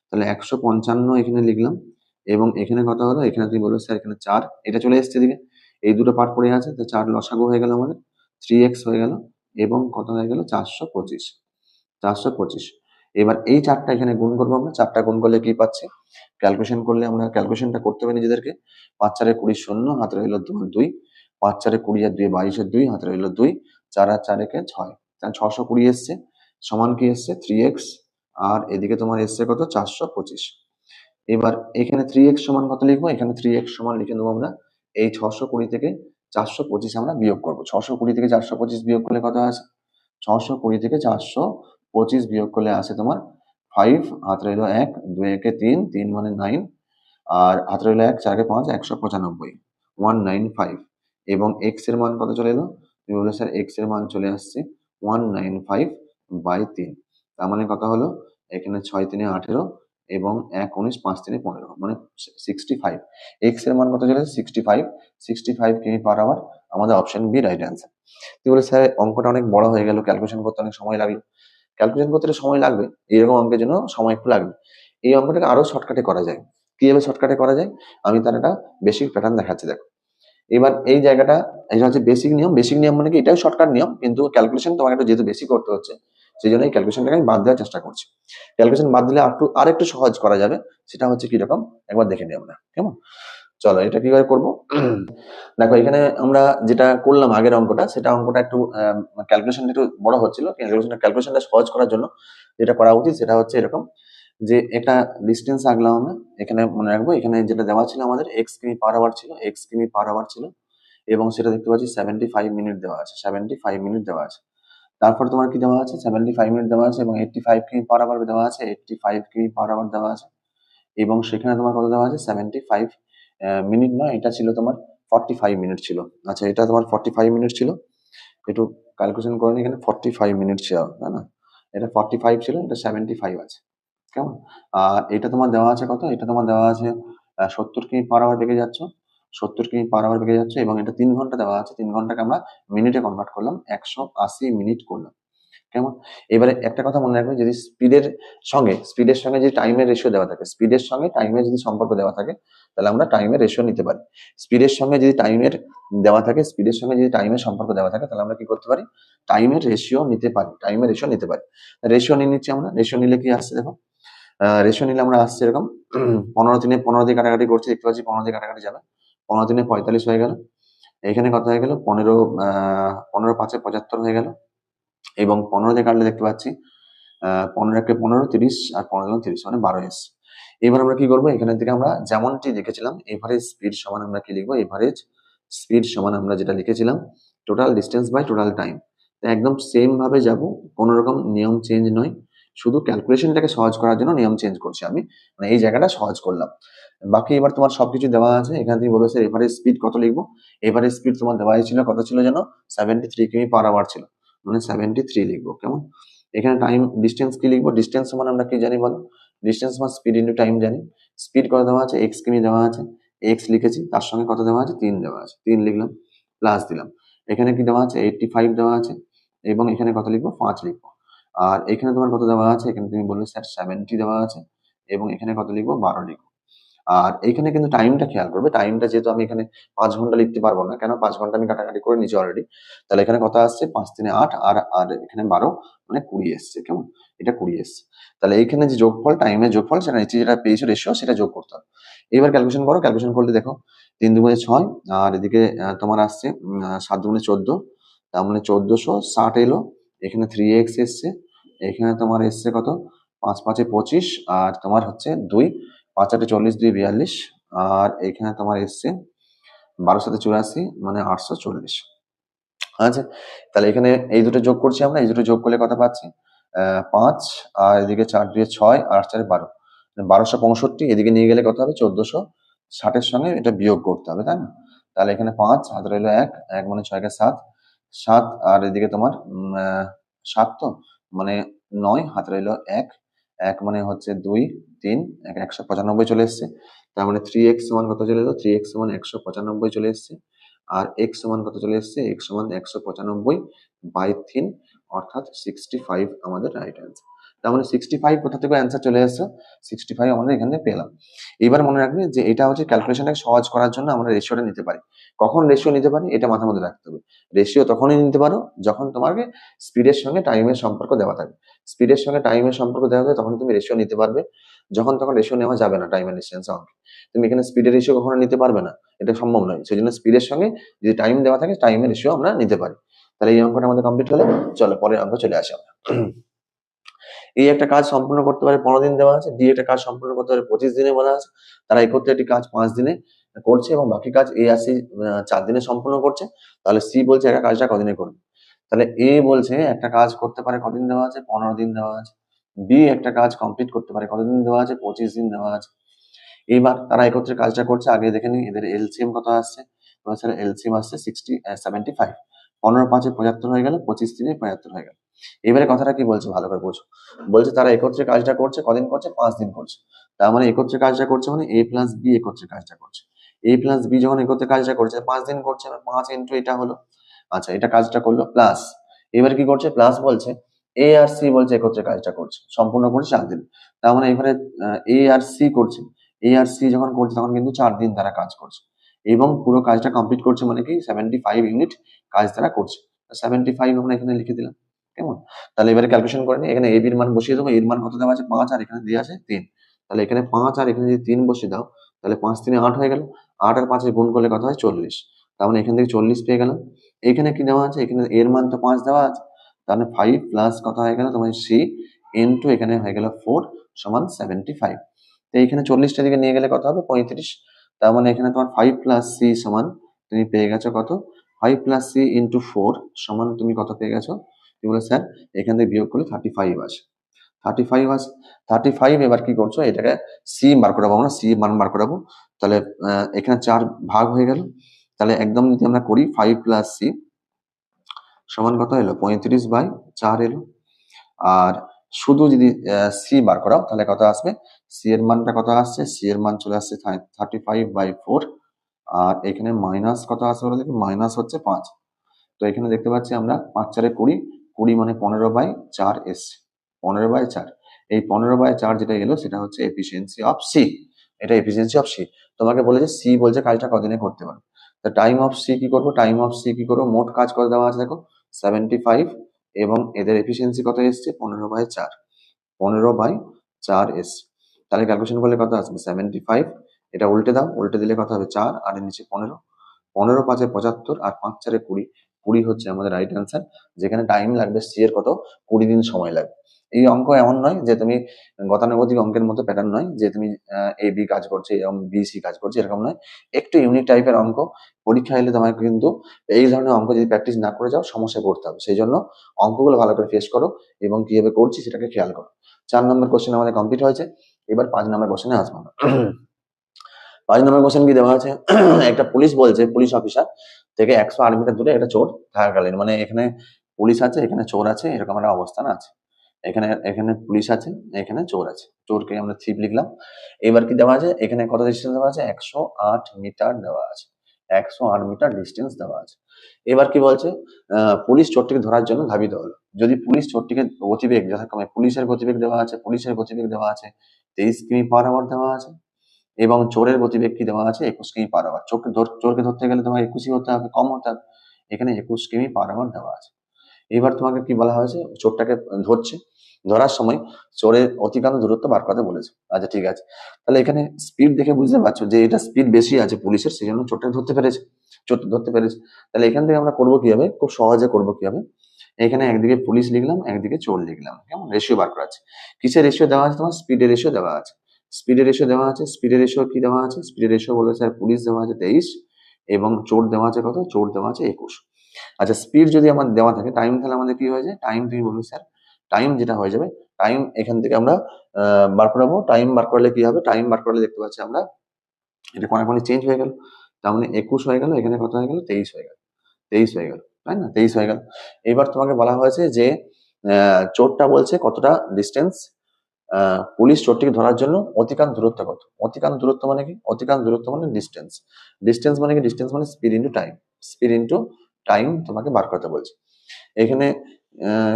তাহলে 155 এখানে লিখলাম এবং এখানে কত হলো, এখানে তুমি বলবে স্যার এখানে 4, এটা চলে এসছে এদিকে, এই দুটো পার্ট পড়ে আছে, তো 4 লসাগু হয়ে গেল আমাদের 3x হয়ে গেল এবং কত হয়ে গেল 425, 425। এবার এই 4টা এখানে গুণ করবো আমরা, 4টা গুণ করলে কি পাচ্ছি, ক্যালকুলেশন করলে আমরা ক্যালকুলেশনটা করতে হবে নিজেদেরকে। 5 4 20 শূন্য, হাতে রইল 2, 5 4 20 আর 2 22 2, হাতে রইল 2, 4 আর 4 একে 6, তাহলে 620 এসছে, সমান কি এসছে 3x, আর এদিকে তোমার এসছে কত 425। এবার এখানে 3x সমান কত লিখবো, এখানে 3x সমান লিখে নেবো আমরা এই 620 থেকে 425 আমরা বিয়োগ করবো। 620 থেকে 425 বিয়োগ করলে কত আছে, 620 থেকে 425 বিয়োগ করলে আসে তোমার 5, হাতে রইল 1, 2 একে 3, 3 মানে 9, আর হাতে রইল 1, 4 কে 5, 195, 195। এবং x এর মান কত চলে এলো, তুমি বলে স্যার x এর মান চলে আসছে 195/3, তার মানে কত হলো, এখানে 6 3 18 এবং 1 19 5 3 15, মানে 65। x এর মান কত চলে আসছে 65, 65 কিমি পার আওয়ার, আমাদের অপশন বি রাইট অ্যান্সার। তুই বলে স্যার অঙ্কটা অনেক বড় হয়ে গেল, ক্যালকুলেশন করতে অনেক সময় লাগলো। ক্যালকুলেশন করতে সময় লাগবে, এরকম অঙ্কের জন্য সময় একটু লাগবে। এই অঙ্কটাকে আরো শর্টকাটে করা যায়। কিভাবে শর্টকাটে করা যায়, আমি তার একটা বেসিক প্যাটার্ন দেখাচ্ছি, দেখো। এবার এই জায়গাটা, এটা হচ্ছে বেসিক নিয়ম। বেসিক নিয়ম মানে কি, এটাও শর্টকাট নিয়ম, কিন্তু ক্যালকুলেশন তোমাকে একটু যেহেতু বেশি করতে হচ্ছে, সেই জন্য এই ক্যালকুলেশনটাকে আমি বাদ দেওয়ার চেষ্টা করছি। ক্যালকুলেশন বাদ দিলে আর একটু সহজ করা যাবে, সেটা হচ্ছে কিরকম একবার দেখে নিই আমরা, কেমন। চলো এটা কিভাবে করবো, দেখো এখানে আমরা যেটা করলাম আগের অঙ্কটা, সেটা অঙ্কটা একটু ক্যালকুলেশনটা একটু বড় হচ্ছিল, ক্যালকুলেশনটা সহজ করার জন্য যেটা করা উচিত সেটা হচ্ছে এরকম, যে একটা ডিস্টেন্স আঁকলাম আমরা, এখানে মনে রাখবো এখানে যেটা দেওয়া ছিল আমাদের এক্স কিমি পার আওয়ার ছিল, এক্স কিমি পার আওয়ার ছিল, এবং সেটা দেখতে পাচ্ছি 75 মিনিট দেওয়া আছে, 75 মিনিট দেওয়া আছে। তারপর তোমার কি দেওয়া আছে, 75 মিনিট দেওয়া আছে এবং 85 কিমি পার আওয়ার দেওয়া আছে, 85 কিমি পার আওয়ার দেওয়া আছে, এবং সেখানে তোমার কত দেওয়া আছে 75 মিনিট নয়, এটা ছিল তোমার 45 মিনিট ছিল। আচ্ছা এটা তোমার 45 মিনিট ছিল, একটু ক্যালকুলেশন করে নি, এখানে 45 মিনিট ছিল, তাই না, এটা 45 ছিল, এটা 75 আছে, কেমন। আর এটা তোমার দেওয়া আছে কত, এটা তোমার দেওয়া আছে 70 কিমি পার আওয়ার বেগে যাচ্ছ, 70 কিমি পার আওয়ার বেগে যাচ্ছে, এবং এটা 3 ঘন্টা দেওয়া আছে, 3 ঘন্টাকে আমরা মিনিটে কনভার্ট করলাম, 180 মিনিট করলাম, কেমন। এবারে একটা কথা মনে রাখবে, যদি স্পিডের সঙ্গে যদি টাইমের রেশিও দেওয়া থাকে, স্পিডের সঙ্গে টাইমের যদি সম্পর্ক দেওয়া থাকে, তাহলে আমরা টাইমের রেশিও নিতে পারি। স্পিডের সঙ্গে যদি টাইমের দেওয়া থাকে, স্পিডের সঙ্গে যদি টাইমের সম্পর্ক দেওয়া থাকে, তাহলে আমরা কি করতে পারি, টাইমের রেশিও নিতে পারি, টাইমের রেশিও নিতে পারি। রেশিও নিয়ে নিচ্ছি আমরা, রেশিও নিলে কি আসছে দেখো, রেশিও নিলে আমরা আসছে এরকম 15 দিয়ে কাটাকাটি করছি, দেখতে পাচ্ছি 15 দিয়ে কাটাকাটি যাবে, 15 3 45 হয়ে গেল, এখানে কত হয়ে গেল 15 15 5 75 হয়ে গেল, এবং 15 দিয়ে কাটলে দেখতে পাচ্ছি 15 একে 15, 30 আর 15 দুগুণ 30 মানে 12 এস। এবার আমরা কি করবো, এখান থেকে আমরা যেমনটি লিখেছিলাম এভারেজ স্পিড সমান আমরা কি লিখবো, এভারেজ স্পিড সমান আমরা যেটা লিখেছিলাম total distance by total time, একদম সেম ভাবে যাব, কোনো রকম নিয়ম চেঞ্জ নয়, শুধু ক্যালকুলেশনটাকে সহজ করার জন্য নিয়ম চেঞ্জ করছি আমি, মানে এই জায়গাটা সহজ করলাম। বাকি এবার তোমার সবকিছু দেওয়া আছে, এখানে তুমি বলবে স্যার এভারেজ স্পিড কত লিখবো, এভারেজ স্পিড তোমার দেওয়া ছিল কত ছিল যেন 73 কিমি পার আওয়ার ছিল, মানে 73 লিখবো, কেমন। এখানে টাইম ডিস্টেন্স কি লিখবো, ডিস্টেন্স সমান আমরা কি জানি বলো, ডিস্টেন্স সমান স্পিড ইন্টু টাইম জানি, স্পিড কত দেওয়া আছে এক্স কিমি দেওয়া আছে, এক্স লিখেছি, তার সঙ্গে কত দেওয়া আছে 3 দেওয়া আছে, 3 লিখলাম, প্লাস দিলাম, এখানে কি দেওয়া আছে 85 দেওয়া আছে, এবং এখানে কত লিখবো 5 লিখবো, আর এখানে তোমার কত দেওয়া আছে, এখানে তুমি বলবে স্যার 70 দেওয়া আছে, এবং এখানে কত লিখবো 12 লিখবো। আর এখানে কিন্তু টাইমটা খেয়াল করবে, টাইমটা যেহেতু আমি এখানে 5 ঘন্টা লিখতে পারবো না, কেন 5 ঘন্টা আমি কাটাকাটি করে নিয়েছি অলরেডি, তাহলে এখানে কত আসছে 5 3 8, আর আর এখানে 12 মানে 20 এসছে, কেমন, এটা 20 এসছে। তাহলে এইখানে যে যোগফল, টাইমের যোগফল, সেটা নিচে যেটা পেয়েছো রেশিও, সেটা যোগ করতে হবে। এবার ক্যালকুলেশন করো, ক্যালকুলেশন করলে দেখো 3 দুগুণে 6, আর এদিকে তোমার আসছে 7 দুগুণে 14, তার মানে 1460 এলো, এখানে 3x এসছে, এখানে তোমার এসছে কত 5 5 25, আর তোমার হচ্ছে 2, 5 8 40, 2 42, আর এখানে তোমার এসছে 12 7 84, মানে 840। আচ্ছা, তাহলে এখানে এই দুটো যোগ করছি আমরা, এই দুটো যোগ করলে কত পাচ্ছি 5, আর এদিকে 4 2 6, আর 4 12, 1265, এদিকে নিয়ে গেলে কত হবে 1460 এর সঙ্গে এটা বিয়োগ করতে হবে, তাই না। তাহলে এখানে 5, হাতে রইলো 1, 1 মানে 6 কে 7, 7, আর এদিকে তোমার 7, তো মানে 9, হাতে রইলো 1, 1 মানে হচ্ছে 2 3, 195 চলে এসছে, তার মানে 3x সমান কত চলে এলো, 3x সমান 195 চলে এসছে। আর x সমান কত চলে এসছে, x সমান 195/3 অর্থাৎ 65 আমাদের রাইট অ্যান্সার। তার মানে 65 কোথা থেকে অ্যান্সার চলে এসছে, 65 আমরা এখানে পেলাম। এবার মনে রাখবে যে এটা হচ্ছে ক্যালকুলেশনটাকে সহজ করার জন্য আমরা রেশিওটা নিতে পারি। কখন রেশিও নিতে পারি এটা মাথার মধ্যে রাখতে হবে। রেশিও তখনই নিতে পারো যখন তোমাকে স্পিডের সঙ্গে টাইমের সম্পর্ক দেওয়া থাকে। স্পিডের সঙ্গে টাইমের সম্পর্ক দেওয়া থাকে তখন তুমি রেশিও নিতে পারবে। যখন তখন রেশিও নেওয়া যাবে না টাইম এন্ড ডিস্টেন্স অঙ্কে। তুমি এখানে স্পিডের রেশিও কখনো নিতে পারবে না, এটা সম্ভব নয়। সেই জন্য স্পিডের সঙ্গে যদি টাইম দেওয়া থাকে টাইমের রেশিও আমরা নিতে পারি। তাহলে এই অঙ্কটা আমাদের কমপ্লিট হলো। চলো পরের অঙ্ক চলে আসি আমরা। এই একটা কাজ সম্পূর্ণ করতে পারে 15 দিন দেওয়া আছে, ডি একটা কাজ সম্পূর্ণ করতে পারে 25 দিনে বলা আছে। তারা একত্রে একটি কাজ 5 দিনে করছে এবং বাকি কাজ এ আর সি 4 দিনে সম্পূর্ণ করছে। তাহলে সি বলছে একটা কাজটা কদিনে করবে। তাহলে এ বলছে একটা কাজ করতে পারে কদিন দেওয়া আছে, 15 দিন দেওয়া আছে। বি একটা কাজ কমপ্লিট করতে পারে কতদিন দেওয়া আছে, 25 দিন দেওয়া আছে। এইবার তারা একত্রে কাজটা করছে, আগে দেখে নিই এদের এলসিএম কত আসছে। এলসিএম আসছে 75। 15 5 75 হয়ে গেল, 25 3 75 হয়ে গেল। এবারে কথাটা কি বলছে ভালো করে বোঝো। বলছে তারা একত্রে কাজটা করছে কদিন করছে, 5 দিন করছে। তার মানে একত্রে কাজটা করছে মানে এ প্লাস বি একত্রে কাজটা করছে। এ প্লাস বি যখন একত্রে কাজটা করছে 5 দিন করছে, 5 ইন্টু এটা হলো। আচ্ছা এটা কাজটা করলো প্লাস, এবার কি করছে প্লাস বলছে এ আর সি বলছে একত্রে কাজটা করছে, সম্পূর্ণ করছে 4 দিন। তার মানে এখানে এ আর সি করছে, এ আর সি যখন করছে তখন কিন্তু 4 দিন তারা কাজ করছে এবং পুরো কাজটা কমপ্লিট করছে মানে কি 75 ইউনিট কাজ তারা করছে। 75 আমরা এখানে লিখে দিলাম, কেমন। তাহলে এবারে ক্যালকুলেশন করে নি, এখানে এ বির মান বসিয়ে দেবো। এর মান কত দেওয়া আছে 5 আর এখানে দেওয়া আছে 3। তাহলে এখানে 5 আর এখানে যদি 3 বসিয়ে দাও তাহলে 5 3 8 হয়ে গেল। 8 আর 5 গুণ করলে কত হয় 40। তার মানে এখান থেকে 40 পেয়ে গেলাম। এখানে কি দেওয়া আছে, এখানে এর মান তো 5 দেওয়া আছে, তাহলে 5 প্লাস কত হয়ে গেল তোমার সি ইনটু এখানে হয়ে গেল 4 সমান 75। তো এইখানে 40টা দিকে নিয়ে গেলে কত হবে 35। তার মানে এখানে তোমার 5 প্লাস সি সমান তুমি পেয়ে গেছো কত, 5 প্লাস সি ইন্টু 4 সমান তুমি কত পেয়ে গেছো। তুমি বলে স্যার এখান থেকে বিয়োগ করলে 35 আসে। 35 আসে, 35 এবার কি করছো এটাকে সি বার করাবো, আমরা সি মান বার করাবো। তাহলে এখানে 4 ভাগ হয়ে গেল। তাহলে একদম যদি আমরা করি 5 প্লাস সি সমান কত এলো 35/4 এলো। আর শুধু যদি সি বার করাও তাহলে কত আসবে, সি এর মানটা কত আসছে, সি এর মান চলে আসছে 35/4। আর এখানে মাইনাস কত আসবে বলে দেখি, মাইনাস হচ্ছে 5। তো এখানে দেখতে পাচ্ছি আমরা 5 4 20, 20 মানে 15/4 এসছে, 15/4। এই 15/4 যেটা এলো সেটা হচ্ছে এফিসিয়েন্সি অফ সি। এটা এফিসিয়েন্সি অফ সি। তোমাকে বলেছে সি বলছে কাজটা কদিনে করতে পারবে। তো টাইম অফ সি কি করবো, টাইম অফ সি কি করবো, মোট কাজ করে দেওয়া আছে দেখো 75 এবং এদের এফিসিয়েন্সি কত এসছে 15/4, 15/4 এসছে। তাহলে ক্যালকুলেশন করলে কত আসবে 75, এটা উল্টে দাও, উল্টে দিলে কত হবে 4 আর এর নিচে 15, 15 5 75 আর 5 4 20, 20 হচ্ছে আমাদের রাইট অ্যান্সার। যেখানে টাইম লাগবে সি এর কত 20 দিন সময় লাগবে। এই অঙ্ক এমন নয় যে তুমি গতানুগতিক অঙ্কের মতো প্যাটার্ন নয় যে তুমি এ বি কাজ করছে এবং বি সি কাজ করছে, এরকম নয়। একটু ইউনিক টাইপের অঙ্ক। পরীক্ষা এলে তোমাকে কিন্তু এই ধরনের অঙ্ক যদি প্র্যাকটিস না করে যাও সমস্যায় পড়তে হবে। সেই জন্য অঙ্কগুলো ভালো করে ফেস করো এবং কিভাবে করছি সেটাকে খেয়াল করো। 4 নম্বর কোশ্চেন আমাদের কমপ্লিট হয়েছে। এবার 5 নম্বর কোশ্চেনে আসবো আমরা। 5 নম্বর কোশ্চেন কি দেওয়া আছে, একটা পুলিশ বলছে পুলিশ অফিসার থেকে 108 মিটার দূরে একটা চোর থাকাকালীন, মানে এখানে পুলিশ আছে এখানে চোর আছে এরকম একটা অবস্থান আছে। এখানে এখানে পুলিশ আছে এখানে চোর আছে, চোরকে আমরা থিপ লিখলাম। এবার কি দেওয়া আছে, এখানে কত ডিস্টেন্স দেওয়া আছে 108 মিটার দেওয়া আছে, 108 মিটার ডিস্টেন্স দেওয়া আছে। এবার কি বলছে পুলিশ চোরটিকে ধরার জন্য ধাবিত হলো। যদি পুলিশ চোরটিকে গতিবেগ যথাক্রমে পুলিশের গতিবেগ দেওয়া আছে, 23 কিমি/আওয়ার দেওয়া আছে এবং চোরের গতিবেগ কি দেওয়া আছে 21 কিমি/আওয়ার। চোরকে ধরতে গেলে তোমাকে 21 হতে হবে, কম হতে হবে। এখানে 21 কিমি/আওয়ার দেওয়া আছে। এবার তোমাকে কি বলা হয়েছে, চোরটাকে ধরছে, ধরার সময় চোরের অতিক্রান্ত দূরত্ব বার করতে বলেছে। আচ্ছা ঠিক আছে, তাহলে এখানে স্পিড দেখে বুঝতে পারছো যে এটা স্পিড বেশি আছে পুলিশের, সেই জন্য চোরটাকে ধরতে পেরেছে, চোরটা ধরতে পেরেছে। তাহলে এখান থেকে আমরা করবো কিভাবে, খুব সহজে করবো কিভাবে, এখানে একদিকে পুলিশ লিখলাম একদিকে চোর লিখলাম, কেমন রেশিও বার করা আছে। কিসের রেশিও দেওয়া আছে, তোমার স্পিডের রেশিও দেওয়া আছে। স্পিডের রেশিও দেওয়া আছে, স্পিডের রেশিও কি দেওয়া আছে, স্পিডের রেশিও বলেছে আর পুলিশ দেওয়া আছে 23 এবং চোর দেওয়া আছে কত, চোর দেওয়া আছে 21। আচ্ছা স্পিড যদি আমার দেওয়া থাকে, টাইম তাহলে আমাদের কি হয়ে যায়, টাইম তুমি বলবে স্যার টাইম যেটা হয়ে যাবে, টাইম এখান থেকে আমরা বার করাবো। টাইম বার করলে কি হবে, টাইম বার করলে দেখতে পাচ্ছি আমরা এটা কোনাকুনি চেঞ্জ হয়ে গেল। তার মানে 21 হয়ে গেল, এখানে কত হয়ে গেল 23 হয়ে গেল, 23 হয়ে গেল, তাই না 23 হয়ে গেল। এবার তোমাকে বলা হয়েছে যে চোরটা বলছে কতটা ডিস্টেন্স পুলিশ চোরটিকে ধরার জন্য অতিক্রান্ত দূরত্ব কত? অতিক্রান্ত দূরত্ব মানে কি? অতিক্রান্ত দূরত্ব মানে ডিস্টেন্স। ডিস্টেন্স মানে কি? ডিস্টেন্স মানে speed into time. Speed into time তোমাকে বার করতে বলছে। এখানে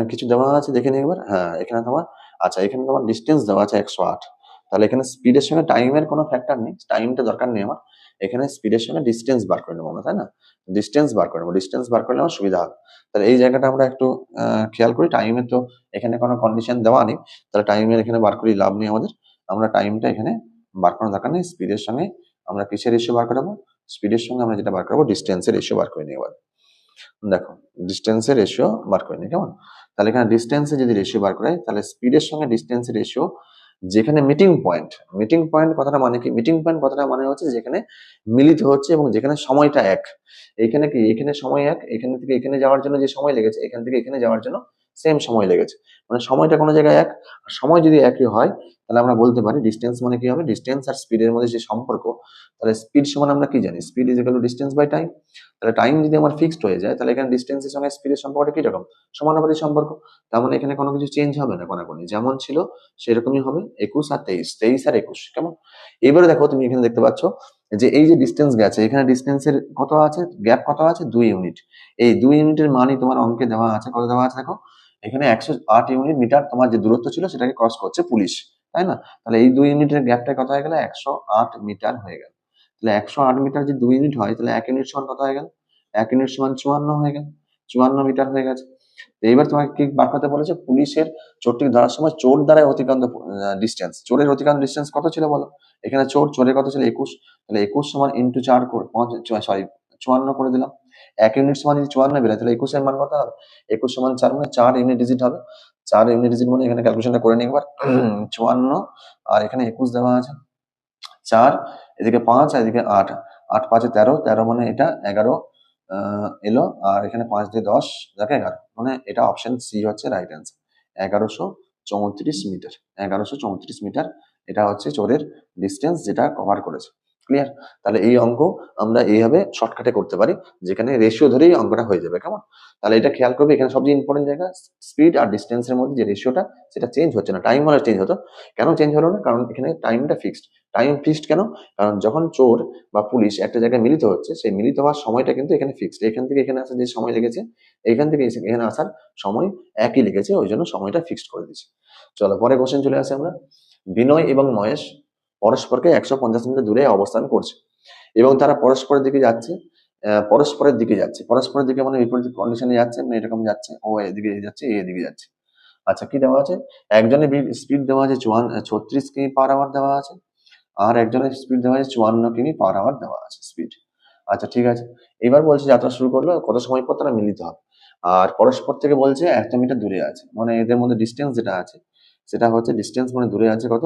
কিছু দেওয়া আছে দেখে নিই একবার। হ্যাঁ, এখানে তোমার আচ্ছা এখানে তোমার ডিস্টেন্স দেওয়া আছে 108। তাহলে এখানে স্পিডের সঙ্গে টাইমের কোনো ফ্যাক্টর নেই, টাইমটা দরকার নেই আমার। এখানে স্পিডের সঙ্গে ডিস্টেন্স বার করে নেবো আমরা, তাই না? ডিস্টেন্স বার করে নেবো, ডিস্টেন্স বার করলে আমার সুবিধা হবে। তাহলে এই জায়গাটা আমরা একটু খেয়াল করি। টাইমের তো এখানে কোনো কন্ডিশন দেওয়া নেই, তাহলে টাইমের এখানে বার করি লাভ নেই আমাদের। আমরা টাইমটা এখানে বার করার দরকার নেই। স্পিডের সঙ্গে আমরা কিসের রেশিও বার করাবো? স্পিডের সঙ্গে আমরা যেটা বার করবো ডিস্টেন্সের রেশিও বার করে নিই এবার। দেখো ডিস্টেন্সের রেশিও বার করে নিই, কেমন? তাহলে এখানে ডিস্টেন্সে যদি রেশিও বার করাই, তাহলে স্পিডের সঙ্গে ডিস্টেন্সের রেশিও যেখানে মিটিং পয়েন্ট, মিটিং পয়েন্ট কথাটা মানে কি? মিটিং পয়েন্ট কথাটা মানে হচ্ছে যেখানে মিলিত হচ্ছে এবং যেখানে সময়টা এক। এখানে কি? এখানে সময় এক, এখানে থেকে এখানে যাওয়ার জন্য যে সময় লেগেছে, এখান থেকে এখানে যাওয়ার জন্য সেম সময় লেগেছে। মানে সময়টা কোনো জায়গায় এক, আর সময় যদি একই হয়, তাহলে আমরা বলতে পারি ডিস্টেন্স মানে কি হবে? ডিস্টেন্স আর স্পিডের মধ্যে যে সম্পর্ক, তাহলে স্পিড সমান আমরা কি জানি? Speed is equal to distance by time. তাহলে টাইম যদি আমার ফিক্সড হয়ে যায়, তাহলে এখানে ডিস্টেন্সের সঙ্গে স্পিডের সম্পর্কটা কি রকম? সমানুপাতিক সম্পর্ক। তার মানে এখানে কোনো কিছু চেঞ্জ হবে না, কোনাকুনি যেমন ছিল সেরকমই হবে। 21 আর 23, 23 আর 21, কেমন? এবারে দেখো তুমি এখানে দেখতে পাচ্ছ যে এই যে ডিস্টেন্স গেছে, এখানে ডিস্টেন্সের কত আছে? গ্যাপ কত আছে? 2 ইউনিট। এই 2 ইউনিটের মানই তোমার অঙ্কে দেওয়া আছে। কত দেওয়া আছে দেখো, এখানে 108 ইউনিট মিটার তোমার যে দূরত্ব ছিল সেটাকে ক্রস করছে পুলিশ, তাই না? তাহলে এই 2 ইউনিটের গ্যাপটা কত হয়ে গেল? 108 মিটার হয়ে গেল। তাহলে 108 মিটার যে 2 ইউনিট হয়, তাহলে 1 ইউনিট সমান কত হয়ে গেল? 1 ইউনিট সমান 54 হয়ে গেল। 54 মিটার হয়ে গেছে। তো এইবার তোমাকে কি বার করতে বলেছে? পুলিশের চোরটিকে ধরার সময় চোর দ্বারা অতিক্রান্ত ডিস্টেন্স। চোরের অতিক্রান্ত ডিস্টেন্স কত ছিল বলো? এখানে চোরের কত ছিল? 21। তাহলে 21 সমান ইন্টু 4 করে 54 করে দিলাম। 1 ইউনিট সমান যদি 54 বেরোয়, তাহলে 21 এর মান কত হবে? 21 সমান 4 মানে 4 ইউনিট ডিজিট হবে। 4 ইউনিট ডিজিট মানে এখানে ক্যালকুলেশনটা করে নিই একবার। 54 আর এখানে 21 দেওয়া আছে। 4, এদিকে 5 আর এদিকে 8। 8 5 13, 13 মানে এটা 11 এলো। আর এখানে 5 দিয়ে 10, দেখো 11, মানে এটা অপশন সি হচ্ছে রাইট অ্যান্সার। 1134 মিটার। 1134 মিটার এটা হচ্ছে চোরের ডিস্টেন্স যেটা কভার করেছে। ক্লিয়ার? তাহলে এই অঙ্ক আমরা এইভাবে শর্টকাটে করতে পারি, যেখানে রেশিও ধরেই অঙ্কটা হয়ে যাবে, কেমন? তাহলে এটা খেয়াল করবে, এখানে সবচেয়ে ইম্পর্টেন্ট জায়গা স্পিড আর ডিস্টেন্সের মধ্যে যে রেশিওটা, সেটা চেঞ্জ হচ্ছে না। টাইম হলে চেঞ্জ হতো, কেন চেঞ্জ হলো না? কারণ এখানে টাইমটা ফিক্সড। টাইম ফিক্সড কেন? কারণ যখন চোর বা পুলিশ একটা জায়গায় মিলিত হচ্ছে, সেই মিলিত হওয়ার সময়টা কিন্তু এখানে ফিক্সড। এখান থেকে এখানে আসার যে সময় লেগেছে, এখান থেকে এখানে আসার সময় একই লেগেছে, ওই জন্য সময়টা ফিক্সড করে দিচ্ছি। চলো পরে কোশ্চেন চলে আসে আমরা। বিনয় এবং মহেশ পরস্পরকে 150 মিটার দূরে অবস্থান করছে এবং তারা পরস্পরের দিকে যাচ্ছে। পরস্পরের দিকে যাচ্ছে, পরস্পরের দিকে মানে বিপরীত কন্ডিশনে যাচ্ছে, মানে এরকম যাচ্ছে, ও এদিকে যাচ্ছে, এ এদিকে যাচ্ছে। আচ্ছা কি দেওয়া আছে? একজনের স্পিড দেওয়া আছে 36 কিমি পার আওয়ার দেওয়া আছে, আর একজনের স্পিড দেওয়া আছে 54 কিমি পার আওয়ার দেওয়া আছে স্পিড। আচ্ছা ঠিক আছে। এবার বলছে যাত্রা শুরু করলো, কত সময় পর তারা মিলিত হবে। আর পরস্পর থেকে বলছে 100 মিটার দূরে আছে, মানে এদের মধ্যে ডিস্টেন্স যেটা আছে সেটা হচ্ছে ডিস্টেন্স মানে দূরে আছে কত?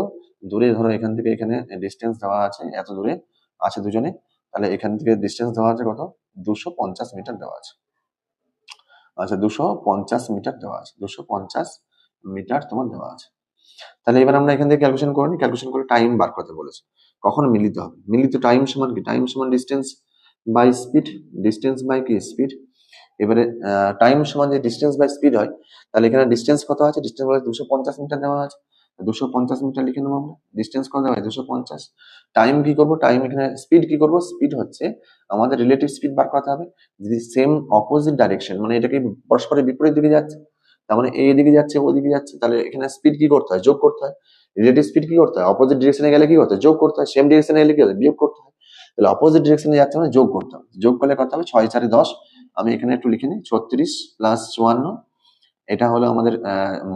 দূরে ধরো এখান থেকে এখানে ডিস্টেন্স দেওয়া আছে, এত দূরে আছে দুজনে। তাহলে এখান থেকে ডিস্টেন্স দেওয়া আছে কত? 250 মিটার দেওয়া আছে। আচ্ছা 250 মিটার দেওয়া আছে, 250 মিটার তোমার দেওয়া আছে। তাহলে এবার আমরা এখান থেকে ক্যালকুলেশন করে নিই। ক্যালকুলেশন করে টাইম বার করতে বলেছে, কখন মিলিত হবে। মিলিত টাইম সমান কি? টাইম সমান distance by speed. Distance by কি? স্পিড। এবারে টাইম সমান যে ডিস্টেন্স বাই স্পিড হয়, তাহলে এখানে ডিস্টেন্স কত আছে? ডিস্টেন্স বলে 250 মিটার দেওয়া আছে। 250 মিটার লিখে নেবো আমরা। ডিস্টেন্স কত দেওয়া হয়? 250। টাইম কি করবো? টাইম এখানে স্পিড কি করবো? স্পিড হচ্ছে আমাদের রিলেটিভ স্পিড বার করতে হবে। যদি সেম অপোজিট ডাইরেকশন, মানে এটা কি পরস্পরের বিপরীত দিকে যাচ্ছে, তার মানে এই দিকে যাচ্ছে, ও দিকে যাচ্ছে, তাহলে এখানে স্পিড কি করতে হয়? যোগ করতে হয়। রিলেটিভ স্পিড কি করতে হয়? অপোজিট ডিরেকশনে গেলে কি করতে হয়? যোগ করতে হয়। সেম ডিরেকশনে গেলে কি হবে? বিয়োগ করতে হয়। তাহলে অপোজিট ডিরেকশনে যাচ্ছে মানে যোগ করতে হবে। যোগ করলে কত হবে? 6 4 10। আমি এখানে একটু লিখে নিই, 36 প্লাস 54, এটা হলো আমাদের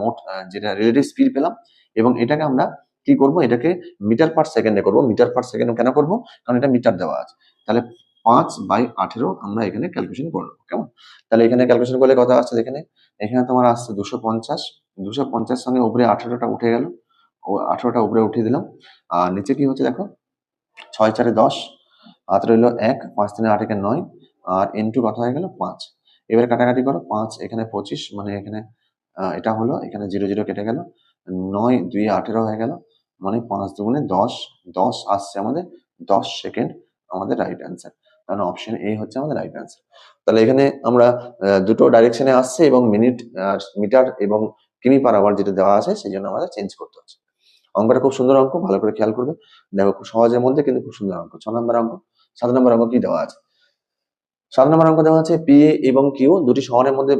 মোট যেটা রিলেটিভ স্পিড পেলাম। এবং এটাকে আমরা কি করব? এটাকে মিটার পার সেকেন্ডে করব। মিটার পার সেকেন্ড কেন করব? কারণ এটা মিটার দেওয়া আছে। তাহলে 5/18 আমরা এখানে ক্যালকুলেশন করে নেবো, কেমন? তাহলে এখানে ক্যালকুলেশন করলে কত আসছে এখানে? এখানে তোমার আসছে 250। 250 সঙ্গে উপরে 18টা উঠে গেল, ও 18টা উপরে উঠিয়ে দিলাম। আর নিচে কি হচ্ছে দেখো, 6 4 10, হাত রইল 1, 5 3 8 একে 9, আর ইনটু কত হয়ে গেল? 5। এবারে কাটাকাটি করো, 5 এখানে 25, মানে এখানে এটা হলো, এখানে 0 0 কেটে গেল, 9 2 18 হয়ে গেল, মানে 5 দুগুণে 10। 10 আসছে আমাদের 10 সেকেন্ড আমাদের রাইট অ্যান্সার। কারণ অপশন এ হচ্ছে আমাদের রাইট অ্যান্সার। তাহলে এখানে আমরা দুটো ডাইরেকশনে আসছে এবং মিনিট, মিটার এবং কিমি পার আওয়ার যেটা দেওয়া আছে সেই জন্য আমাদের চেঞ্জ করতে হচ্ছে। অঙ্কটা খুব সুন্দর অঙ্ক, ভালো করে খেয়াল করবে। দেখো খুব সহজের মধ্যে কিন্তু খুব সুন্দর অঙ্ক। 6 নম্বর অঙ্ক। 7 নম্বর অঙ্ক কি দেওয়া আছে? 7 নম্বর অঙ্ক দেওয়া আছে পি এবং কিউ দুটি শহরের মধ্যে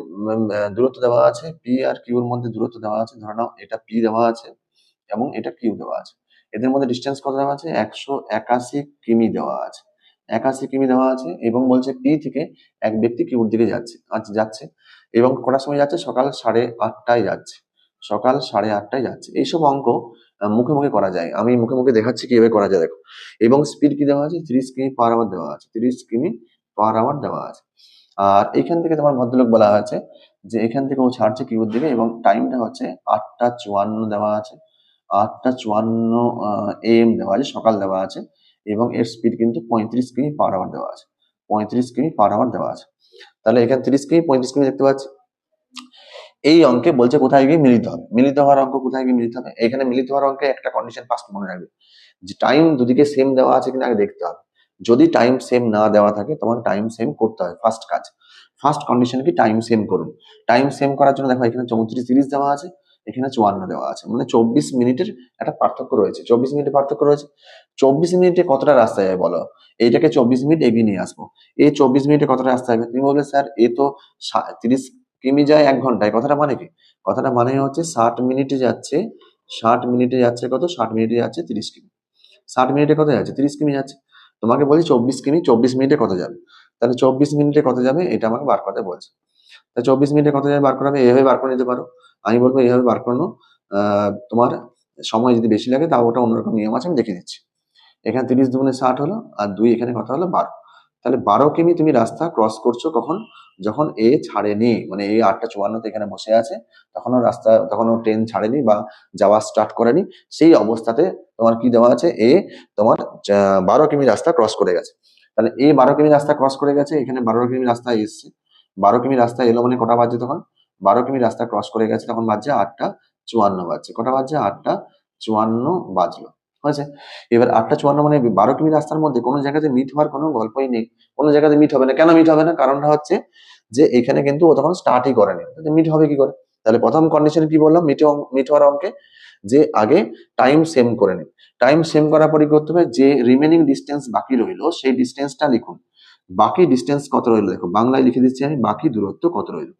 দূরত্ব দেওয়া আছে। পি আর কিউর মধ্যে দূরত্ব দেওয়া আছে। ধরে নাও এটা পি দেওয়া আছে এবং এটা কিউ দেওয়া আছে। এদের মধ্যে ডিস্টেন্স কত দেওয়া আছে? 181 কিমি দেওয়া আছে। 81 কিমি দেওয়া আছে এবং বলছে পি থেকে এক ব্যক্তি কিউর দিকে যাচ্ছে এবং কটার সময় যাচ্ছে? সকাল 8:30টায় যাচ্ছে। সকাল 8:30টায় যাচ্ছে। এইসব অঙ্ক মুখে মুখে করা যায়। আমি মুখে মুখে দেখাচ্ছি কিভাবে করা যায়, দেখো। এবং স্পিড কি দেওয়া আছে? 30 কিমি পার আওয়ার দেওয়া আছে। 30 কিমি পার আওয়ার দেওয়া আছে। আর এখান থেকে তোমার ভদ্রলোক বলা হয়েছে যে এখান থেকে ও ছাড়ছে কিউর দিকে এবং টাইমটা হচ্ছে 8:54 দেওয়া আছে। 8:54 AM দেওয়া আছে, সকাল দেওয়া আছে এবং এর স্পিড কিন্তু 35 কিমি পার আওয়ার দেওয়া আছে। 35 কিমি পার আওয়ার দেওয়া আছে। তাহলে এখানে 30 কিমি 35 কিমি দেখতে পাচ্ছি। এই অঙ্কে বলছে কোথায় গিয়ে মিলিত হবে। মিলিত হওয়ার অঙ্ক কোথায় গিয়ে মিলিত হবে? এখানে মিলিত হওয়ার অঙ্কে একটা কন্ডিশন ফার্স্ট মনে রাখবে, যে টাইম দুদিকে সেম দেওয়া আছে কিনা আগে দেখতে হবে। যদি টাইম সেম না দেওয়া থাকে তোমার টাইম সেম করতে হবে। ফার্স্ট কাজ, ফার্স্ট কন্ডিশন কি? টাইম সেম করুন। টাইম সেম করার জন্য দেখো এখানে 34 দেওয়া আছে, এখানে 54 দেওয়া আছে, মানে 24 মিনিটের একটা পার্থক্য রয়েছে। 24 মিনিটের পার্থক্য রয়েছে। 24 মিনিটে কতটা রাস্তা যাবে বলো? এইটাকে 24 মিনিট এগিয়ে নিয়ে আসবো। এই 24 মিনিটে কতটা রাস্তা যাবে? তুমি বলবে স্যার এ তো 30 কিমি যায় 1 ঘন্টায়। কথাটা মানে কি? কথাটা মানে হচ্ছে 60 মিনিটে যাচ্ছে। 60 মিনিটে যাচ্ছে কত? 60 মিনিটে যাচ্ছে 30 কিমি। 60 মিনিটে কত যাচ্ছে? 30 কিমি যাচ্ছে। তোমাকে বলছি 24 কিমি 24 মিনিটে কত যাবে? তাহলে 24 মিনিটে কত যাবে এটা আমাকে বার করতে বলছে। তা 24 মিনিটে কত যাবে বার করাবে, এভাবে বার করে নিতে পারো। আমি বলবো এইভাবে বার করানো তোমার সময় যদি বেশি লাগে তাও ওটা অন্যরকম নিয়ম আছে, আমি দেখিয়ে দিচ্ছি। এখানে 30 দুগুণে 60 হলো আর 2 এখানে কত হলো? 12। তাহলে 12 কিমি তুমি রাস্তা ক্রস করছো কখন? যখন এ ছাড়েনি, মানে এই 8:54 এখানে বসে আছে, তখন ও ট্রেন ছাড়েনি বা যাওয়া স্টার্ট করেনি। সেই অবস্থাতে তোমার কি দেওয়া আছে? এ তোমার 12 কিমি রাস্তা ক্রস করে গেছে। তাহলে এই 12 কিমি রাস্তা ক্রস করে গেছে, এখানে 12 কিমি রাস্তা এসছে। 12 কিমি রাস্তা এলো মানে কটা বাজছে তখন? 12 কিমি রাস্তা ক্রস করে গেছে তখন বাজছে 8:54 বাজছে। কটা বাজছে? 8:54 বাজলো। হয়েছে? এবার 8:54 মানে 12 কিমি রাস্তার মধ্যে কোনো জায়গাতে মিট হওয়ার কোনো গল্পই নেই। কোনো জায়গাতে মিট হবে না। কেন মিট হবে না? কারণটা হচ্ছে যে এখানে কিন্তু ও তখন স্টার্টই করেনি। মিট হবে কি করে? তাহলে প্রথম কন্ডিশন কি বললাম মিট হওয়ার অঙ্কে? যে আগে টাইম সেম করে নিন। টাইম সেম করার পরে কি করতে হবে? যে রিমেনিং ডিস্টেন্স বাকি রইলো সেই ডিস্টেন্সটা লিখুন। বাকি ডিস্টেন্স কত রইলো? দেখো বাংলায় লিখে দিচ্ছি আমি, বাকি দূরত্ব কত রইলো।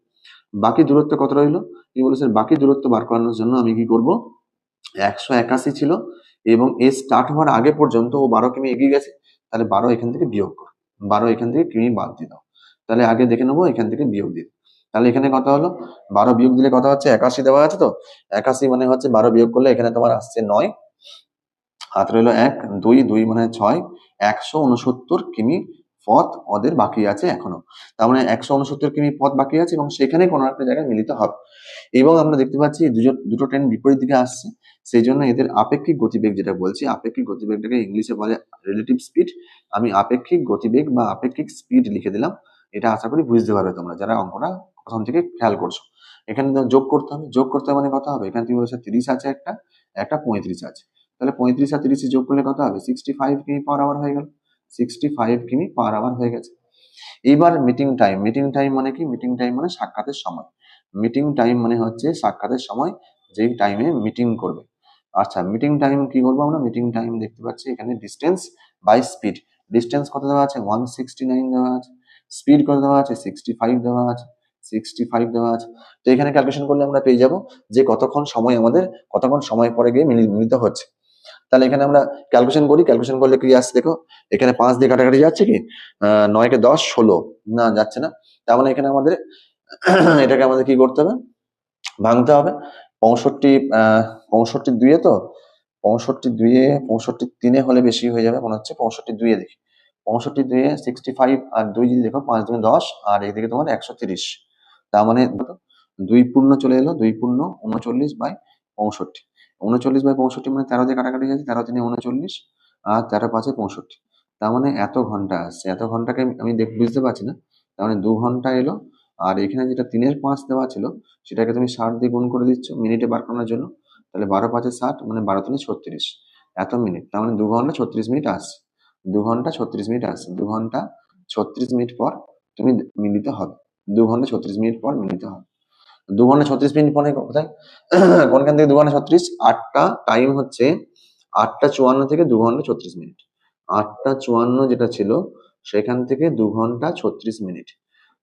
বাকি দূরত্ব কত রইলো? কি বলেছেন? বাকি দূরত্ব বার করানোর জন্য আমি কি করব? 181 ছিল এবং এ স্টার্ট হওয়ার আগে পর্যন্ত ও 12 কিমি এগিয়ে গেছে। তাহলে 12 এখান থেকে বিয়োগ করো। 12 এখান থেকে কিমি বাদ দিয়ে দাও। তাহলে আগে দেখে নেবো এখান থেকে বিয়োগ দিয়ে। তাহলে এখানে কত হলো? 12 বিয়োগ দিলে কত হচ্ছে? 81 দেওয়া আছে তো। 81 মানে হচ্ছে 12 বিয়োগ করলে এখানে তোমার আসছে 9। হাত রইলো 1, 2 মানে 6। 169 কিমি পথ ওদের বাকি আছে এখনো। তার মানে 169 কিমি পথ বাকি আছে এবং সেখানে কোনো একটা জায়গায় মিলিত হবে। এবং আমরা দেখতে পাচ্ছি দুটো ট্রেন বিপরীত দিকে আসছে। সেই জন্য এদের আপেক্ষিক গতিবেগ যেটা বলছি, আপেক্ষিক গতিবেগটাকে ইংলিশে বলে রিলেটিভ স্পিড। আমি আপেক্ষিক গতিবেগ বা আপেক্ষিক স্পিড লিখে দিলাম। এটা আশা করি বুঝতে পারবে তোমরা যারা অঙ্কটা প্রথম থেকে খেয়াল করছো। এখানে যোগ করতে হবে। যোগ করতে হবে মানে কত হবে? এখানে তুমি বলেছো 30 আছে একটা, একটা 35 আছে। তাহলে 35 আর 30 যোগ করলে কত হবে? 65 কিমি পার আওয়ার হয়ে গেল। 65 কিমি পার আওয়ার হয়ে গেছে। এবার মিটিং টাইম। মিটিং টাইম মানে কি? মিটিং টাইম মানে সাক্ষাতের সময়। মিটিং টাইম মানে হচ্ছে সাক্ষাতের সময়, যেই টাইমে মিটিং করবে। আচ্ছা, মিটিং টাইম কি করবো আমরা? মিটিং টাইম দেখতে পাচ্ছি এখানে ডিস্টেন্স বাই স্পিড। ডিস্টেন্স কত দেওয়া আছে? 169 দেওয়া আছে। স্পিড কত দেওয়া আছে? 65 দেওয়া আছে। 65 দেওয়া আছে। তো এখানে ক্যালকুলেশন করলে আমরা পেয়ে যাব যে কতক্ষণ সময় পরে গিয়ে মিলিত হচ্ছে। তাহলে এখানে আমরা ক্যালকুলেশন করি। ক্যালকুলেশন করলে কি আসছে দেখো, এখানে 5 দিয়ে কাটাকাটি যাচ্ছে কি? 9 কে 10, 16 না যাচ্ছে না। তার মানে এখানে আমাদের এটাকে আমাদের কি করতে হবে? ভাঙতে হবে। 65 দুইয়ে তো 65 তিনে হলে বেশি হয়ে যাবে মনে হচ্ছে। 65 দুইয়ে দেখি। 65 দুইয়ে 65 আর 2 যদি দেখো 5 দুগুণে 10 আর এদিকে তোমার 130। তার মানে 2 পূর্ণ চলে এলো। 2 পূর্ণ 39/65। 39/65 মানে 13 দিয়ে কাটাকাটি যাচ্ছে। 13 তিনে 39 আর 13 5-এ 65। তার মানে এত ঘন্টা আসছে। এত ঘন্টাকে আমি বুঝতে পারছি না। তার মানে 2 ঘন্টা এলো। আর এখানে যেটা 3-এর 5 দেওয়া ছিল সেটাকে তুমি 60 দিয়ে গুণ করে দিচ্ছ মিনিটে বার করানোর জন্য। তাহলে 12 5-এ 60 মানে 12 3-এ 36 এত মিনিট। তার মানে 2 ঘন্টা 36 মিনিট আসছে। 2 ঘন্টা 36 মিনিট আসছে। 2 ঘন্টা 36 মিনিট পর তুমি মিলিত হবে। 2 ঘন্টা 36 মিনিট পর মিলিত হবে। 2 ঘন্টা 36 মিনিট পরে কোথায় কোনখান থেকে 2 ঘন্টা 36? 8টা টাইম হচ্ছে 8টা 54 থেকে 2 ঘন্টা 36 মিনিট। 8টা 54 যেটা ছিল সেখান থেকে 2 ঘন্টা 36 মিনিট।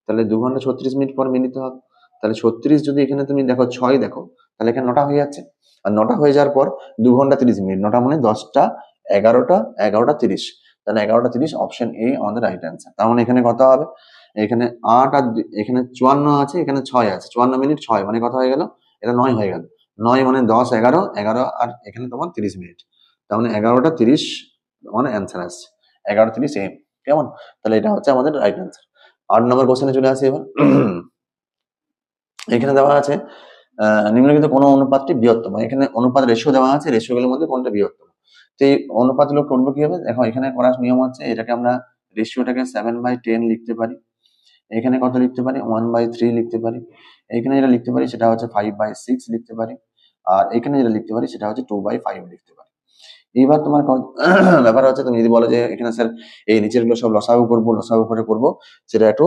তাহলে 2 ঘন্টা 36 মিনিট পর মিনিট হবে। তাহলে 36 যদি এখানে তুমি দেখো 6 দেখো, তাহলে এখানে 9টা হয়ে যাচ্ছে। আর 9টা হয়ে যাওয়ার পর 2 ঘন্টা 30 মিনিট, 9টা মানে 10টা 11টা 11টা 30, তাহলে 11টা 30 অপশন এ আমাদের রাইট অ্যান্সার। তার মানে এখানে কত হবে? এখানে 8 আর এখানে 54 আছে, এখানে 6 আছে, 54 মিনিট 6 মানে কত হয়ে গেল? এটা 9 হয়ে গেল। 9 মানে 10 11 11 আর এখানে তোমার 30 মিনিট, তার মানে 11টা 30 মানে অ্যান্সার আসছে 11টা 30 এম। কেমন? তাহলে এটা হচ্ছে আমাদের রাইট অ্যান্সার। 8 নম্বর কোশ্চেনে চলে আসি এবার। এখানে দেওয়া আছে নিম্নলিখিত কোন অনুপাতটি বৃহত্তম। এখানে অনুপাত রেশিও দেওয়া আছে, রেশিওগুলোর মধ্যে কোনটা বৃহত্তম। তো এই অনুপাতগুলো করবো কিভাবে? দেখো এখানে করার নিয়ম হচ্ছে এটাকে আমরা রেশিওটাকে 7/10 লিখতে পারি, এখানে কত লিখতে পারি 1/3 লিখতে পারি, এখানে যেটা লিখতে পারি সেটা হচ্ছে 5/6 লিখতে পারি, আর এখানে যেটা লিখতে পারি সেটা হচ্ছে 2/5 লিখতে পারি। এইবার তোমার ব্যাপার হচ্ছে তুমি যদি বলো যে এখানে স্যার এই নিচের গুলো সব লসাগু করবো, লসাগু করে করবো, সেটা একটু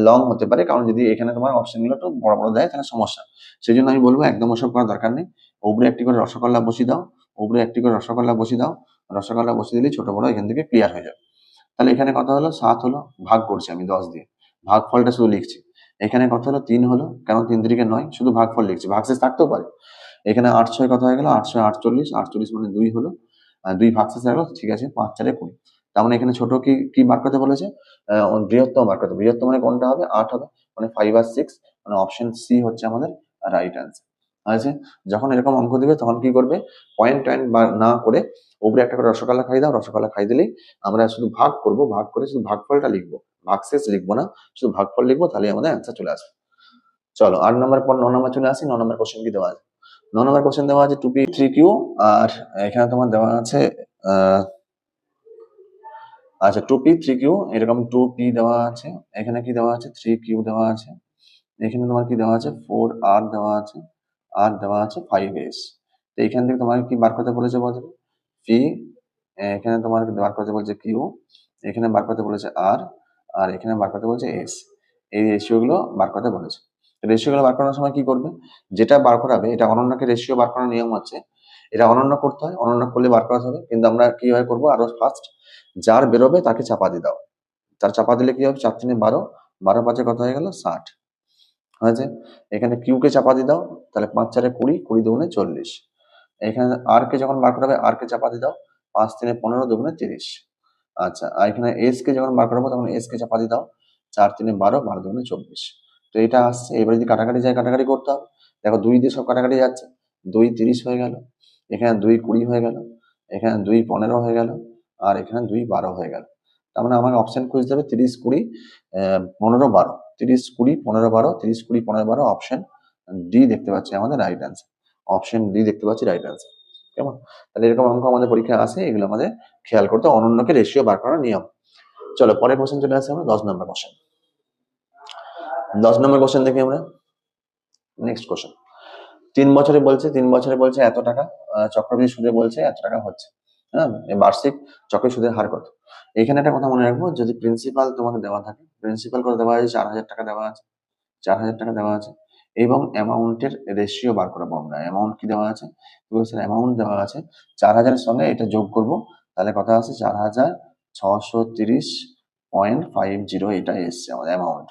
লং হতে পারে, কারণ যদি এখানে তোমার অপশন গুলো একটু বড় বড় দেয় তাহলে সমস্যা। সেই জন্য আমি বলবো একদম ওসব করার দরকার নেই। উপরে একটি করে রসগোল্লা বসিয়ে দাও, উপরে একটি করে রসগোল্লা বসিয়ে দাও, রসগোল্লা বসিয়ে দিলে ছোট বড় এখান থেকে ক্লিয়ার হয়ে যাবে। তাহলে এখানে কত হলো 7 হলো, ভাগ করছি আমি 10 দিয়ে, ভাগফলটা শুধু লিখছি। এখানে কত হলো 3 হলো, কারণ 3 3 9, শুধু ভাগফল লিখছি, ভাগশেষ থাকতেও পারে। এখানে 8 6 কত হয়ে গেল 8 6 48, 48 মানে 2 হলো, 2 ভাগশেষ হয়ে গেল, ঠিক আছে 5 4 20। তার মানে এখানে ছোট কি কি বার করতে বলেছে? বৃহত্তম বার করতে। বৃহত্তম মানে কোনটা হবে? 8 হবে, মানে 5 আর 6, মানে অপশন সি হচ্ছে আমাদের রাইট অ্যান্সার। আছে, যখন এরকম অঙ্ক দিবে তখন কি করবে? পয়েন্ট টয়েন্ট না করে উপরে একটা করে রসগোল্লা খাই দাও, রসগোল্লা খাই দিলেই আমরা শুধু ভাগ করব, ভাগ করে শুধু ভাগফলটা লিখবো, ভাগশেষ লিখবো না, শুধু ভাগফল লিখবো, তাহলে আমাদের অ্যান্সার চলে আসবে। চলো 8 নম্বর পর 9 নম্বর চলে আসি। 9 নম্বর কোশ্চেন কি দেওয়া আছে? 9 নম্বর কোশ্চেন দেওয়া আছে 2p3q, আর এখানে তোমার দেওয়া আছে আচ্ছা 2p3q, এরকম 2p দেওয়া আছে, এখানে কি দেওয়া আছে 3q দেওয়া আছে, এখানে তোমার কি দেওয়া আছে 4r দেওয়া আছে, আর দেওয়া আছে 5s। তো এখান থেকে তোমার কি বার করতে বলেছে বলতে? p, এখানে তোমার বার করতে বলছে q, এখানে বার করতে বলেছে r, আর এখানে বার করতে বলছে s। এই রেশিও গুলো বার করতে বলেছে। রেশিও গুলো বার করার সময় কি করবে? যেটা বার করাবে, এটা অনন্যকে রেশিও বার করার নিয়ম হচ্ছে এটা অনন্য করতে হয়, অনন্য করলে বার করাতে হবে, কিন্তু আমরা কিভাবে করবো? আরো ফার্স্ট যার বেরোবে তাকে চাপা দিয়ে দাও, তার চাপা দিলে কি হবে? 4 3 12, 12 5 কত হয়ে গেল 60 হয়েছে। এখানে কিউ কে চাপা দিয়ে দাও, তাহলে 5 4 20, 20 2 40। এখানে আর কে যখন বার করাবে আর কে চাপা দিয়ে দাও, 5 3 15, 2 30। আচ্ছা, আর এখানে এস কে যখন বার করাবো তখন এস কে চাপা দিয়ে দাও, 4 3 12, 12 2 24। তো এটা আসছে। এবার যদি কাটাকাটি যায় কাটাকাটি করতে হবে। দেখো 2 দিয়ে সব কাটাকাটি যাচ্ছে, 2 30 হয়ে গেল, এখানে 2 20 হয়ে গেল, এখানে 2 15 হয়ে গেল, আর এখানে 2 12 হয়ে গেল। তার মানে আমাকে অপশন খুঁজতে হবে 30 20 15 12, 30 20 15 12, 30 20 15 12, অপশন ডি দেখতে পাচ্ছি আমাদের রাইট অ্যান্সার। অপশন ডি দেখতে পাচ্ছি রাইট অ্যান্সার। কেমন? তাহলে এরকম অঙ্ক আমাদের পরীক্ষায় আসে, এগুলো আমাদের খেয়াল করতে, অনন্যকে রেশিও বার করার নিয়ম। চলো পরের কোশ্চেন চলে আসে আমরা 10 নম্বর কোশ্চেন। 10 নম্বর কোশ্চেন দেখি আমরা। নেক্সট কোশ্চেন 3 বছরে বলছে, 3 বছরে বলছে এত টাকা, চক্রবৃদ্ধি সুদে বলছে এত টাকা হচ্ছে। হ্যাঁ, বার্ষিক চক্রবৃদ্ধি সুদের হার কত? এখানে একটা কথা মনে রাখবো, যদি প্রিন্সিপাল তোমাকে দেওয়া থাকে, প্রিন্সিপাল কত দেওয়া আছে? 4000 টাকা দেওয়া আছে, 4000 টাকা দেওয়া আছে, এবং অ্যামাউন্টের রেশিও বার করাবো আমরা। অ্যামাউন্ট কি দেওয়া আছে? অ্যামাউন্ট দেওয়া আছে 4000 এর সঙ্গে এটা যোগ করব, তাহলে কত আছে? 4630.50, এটা এসছে আমাদের অ্যামাউন্ট।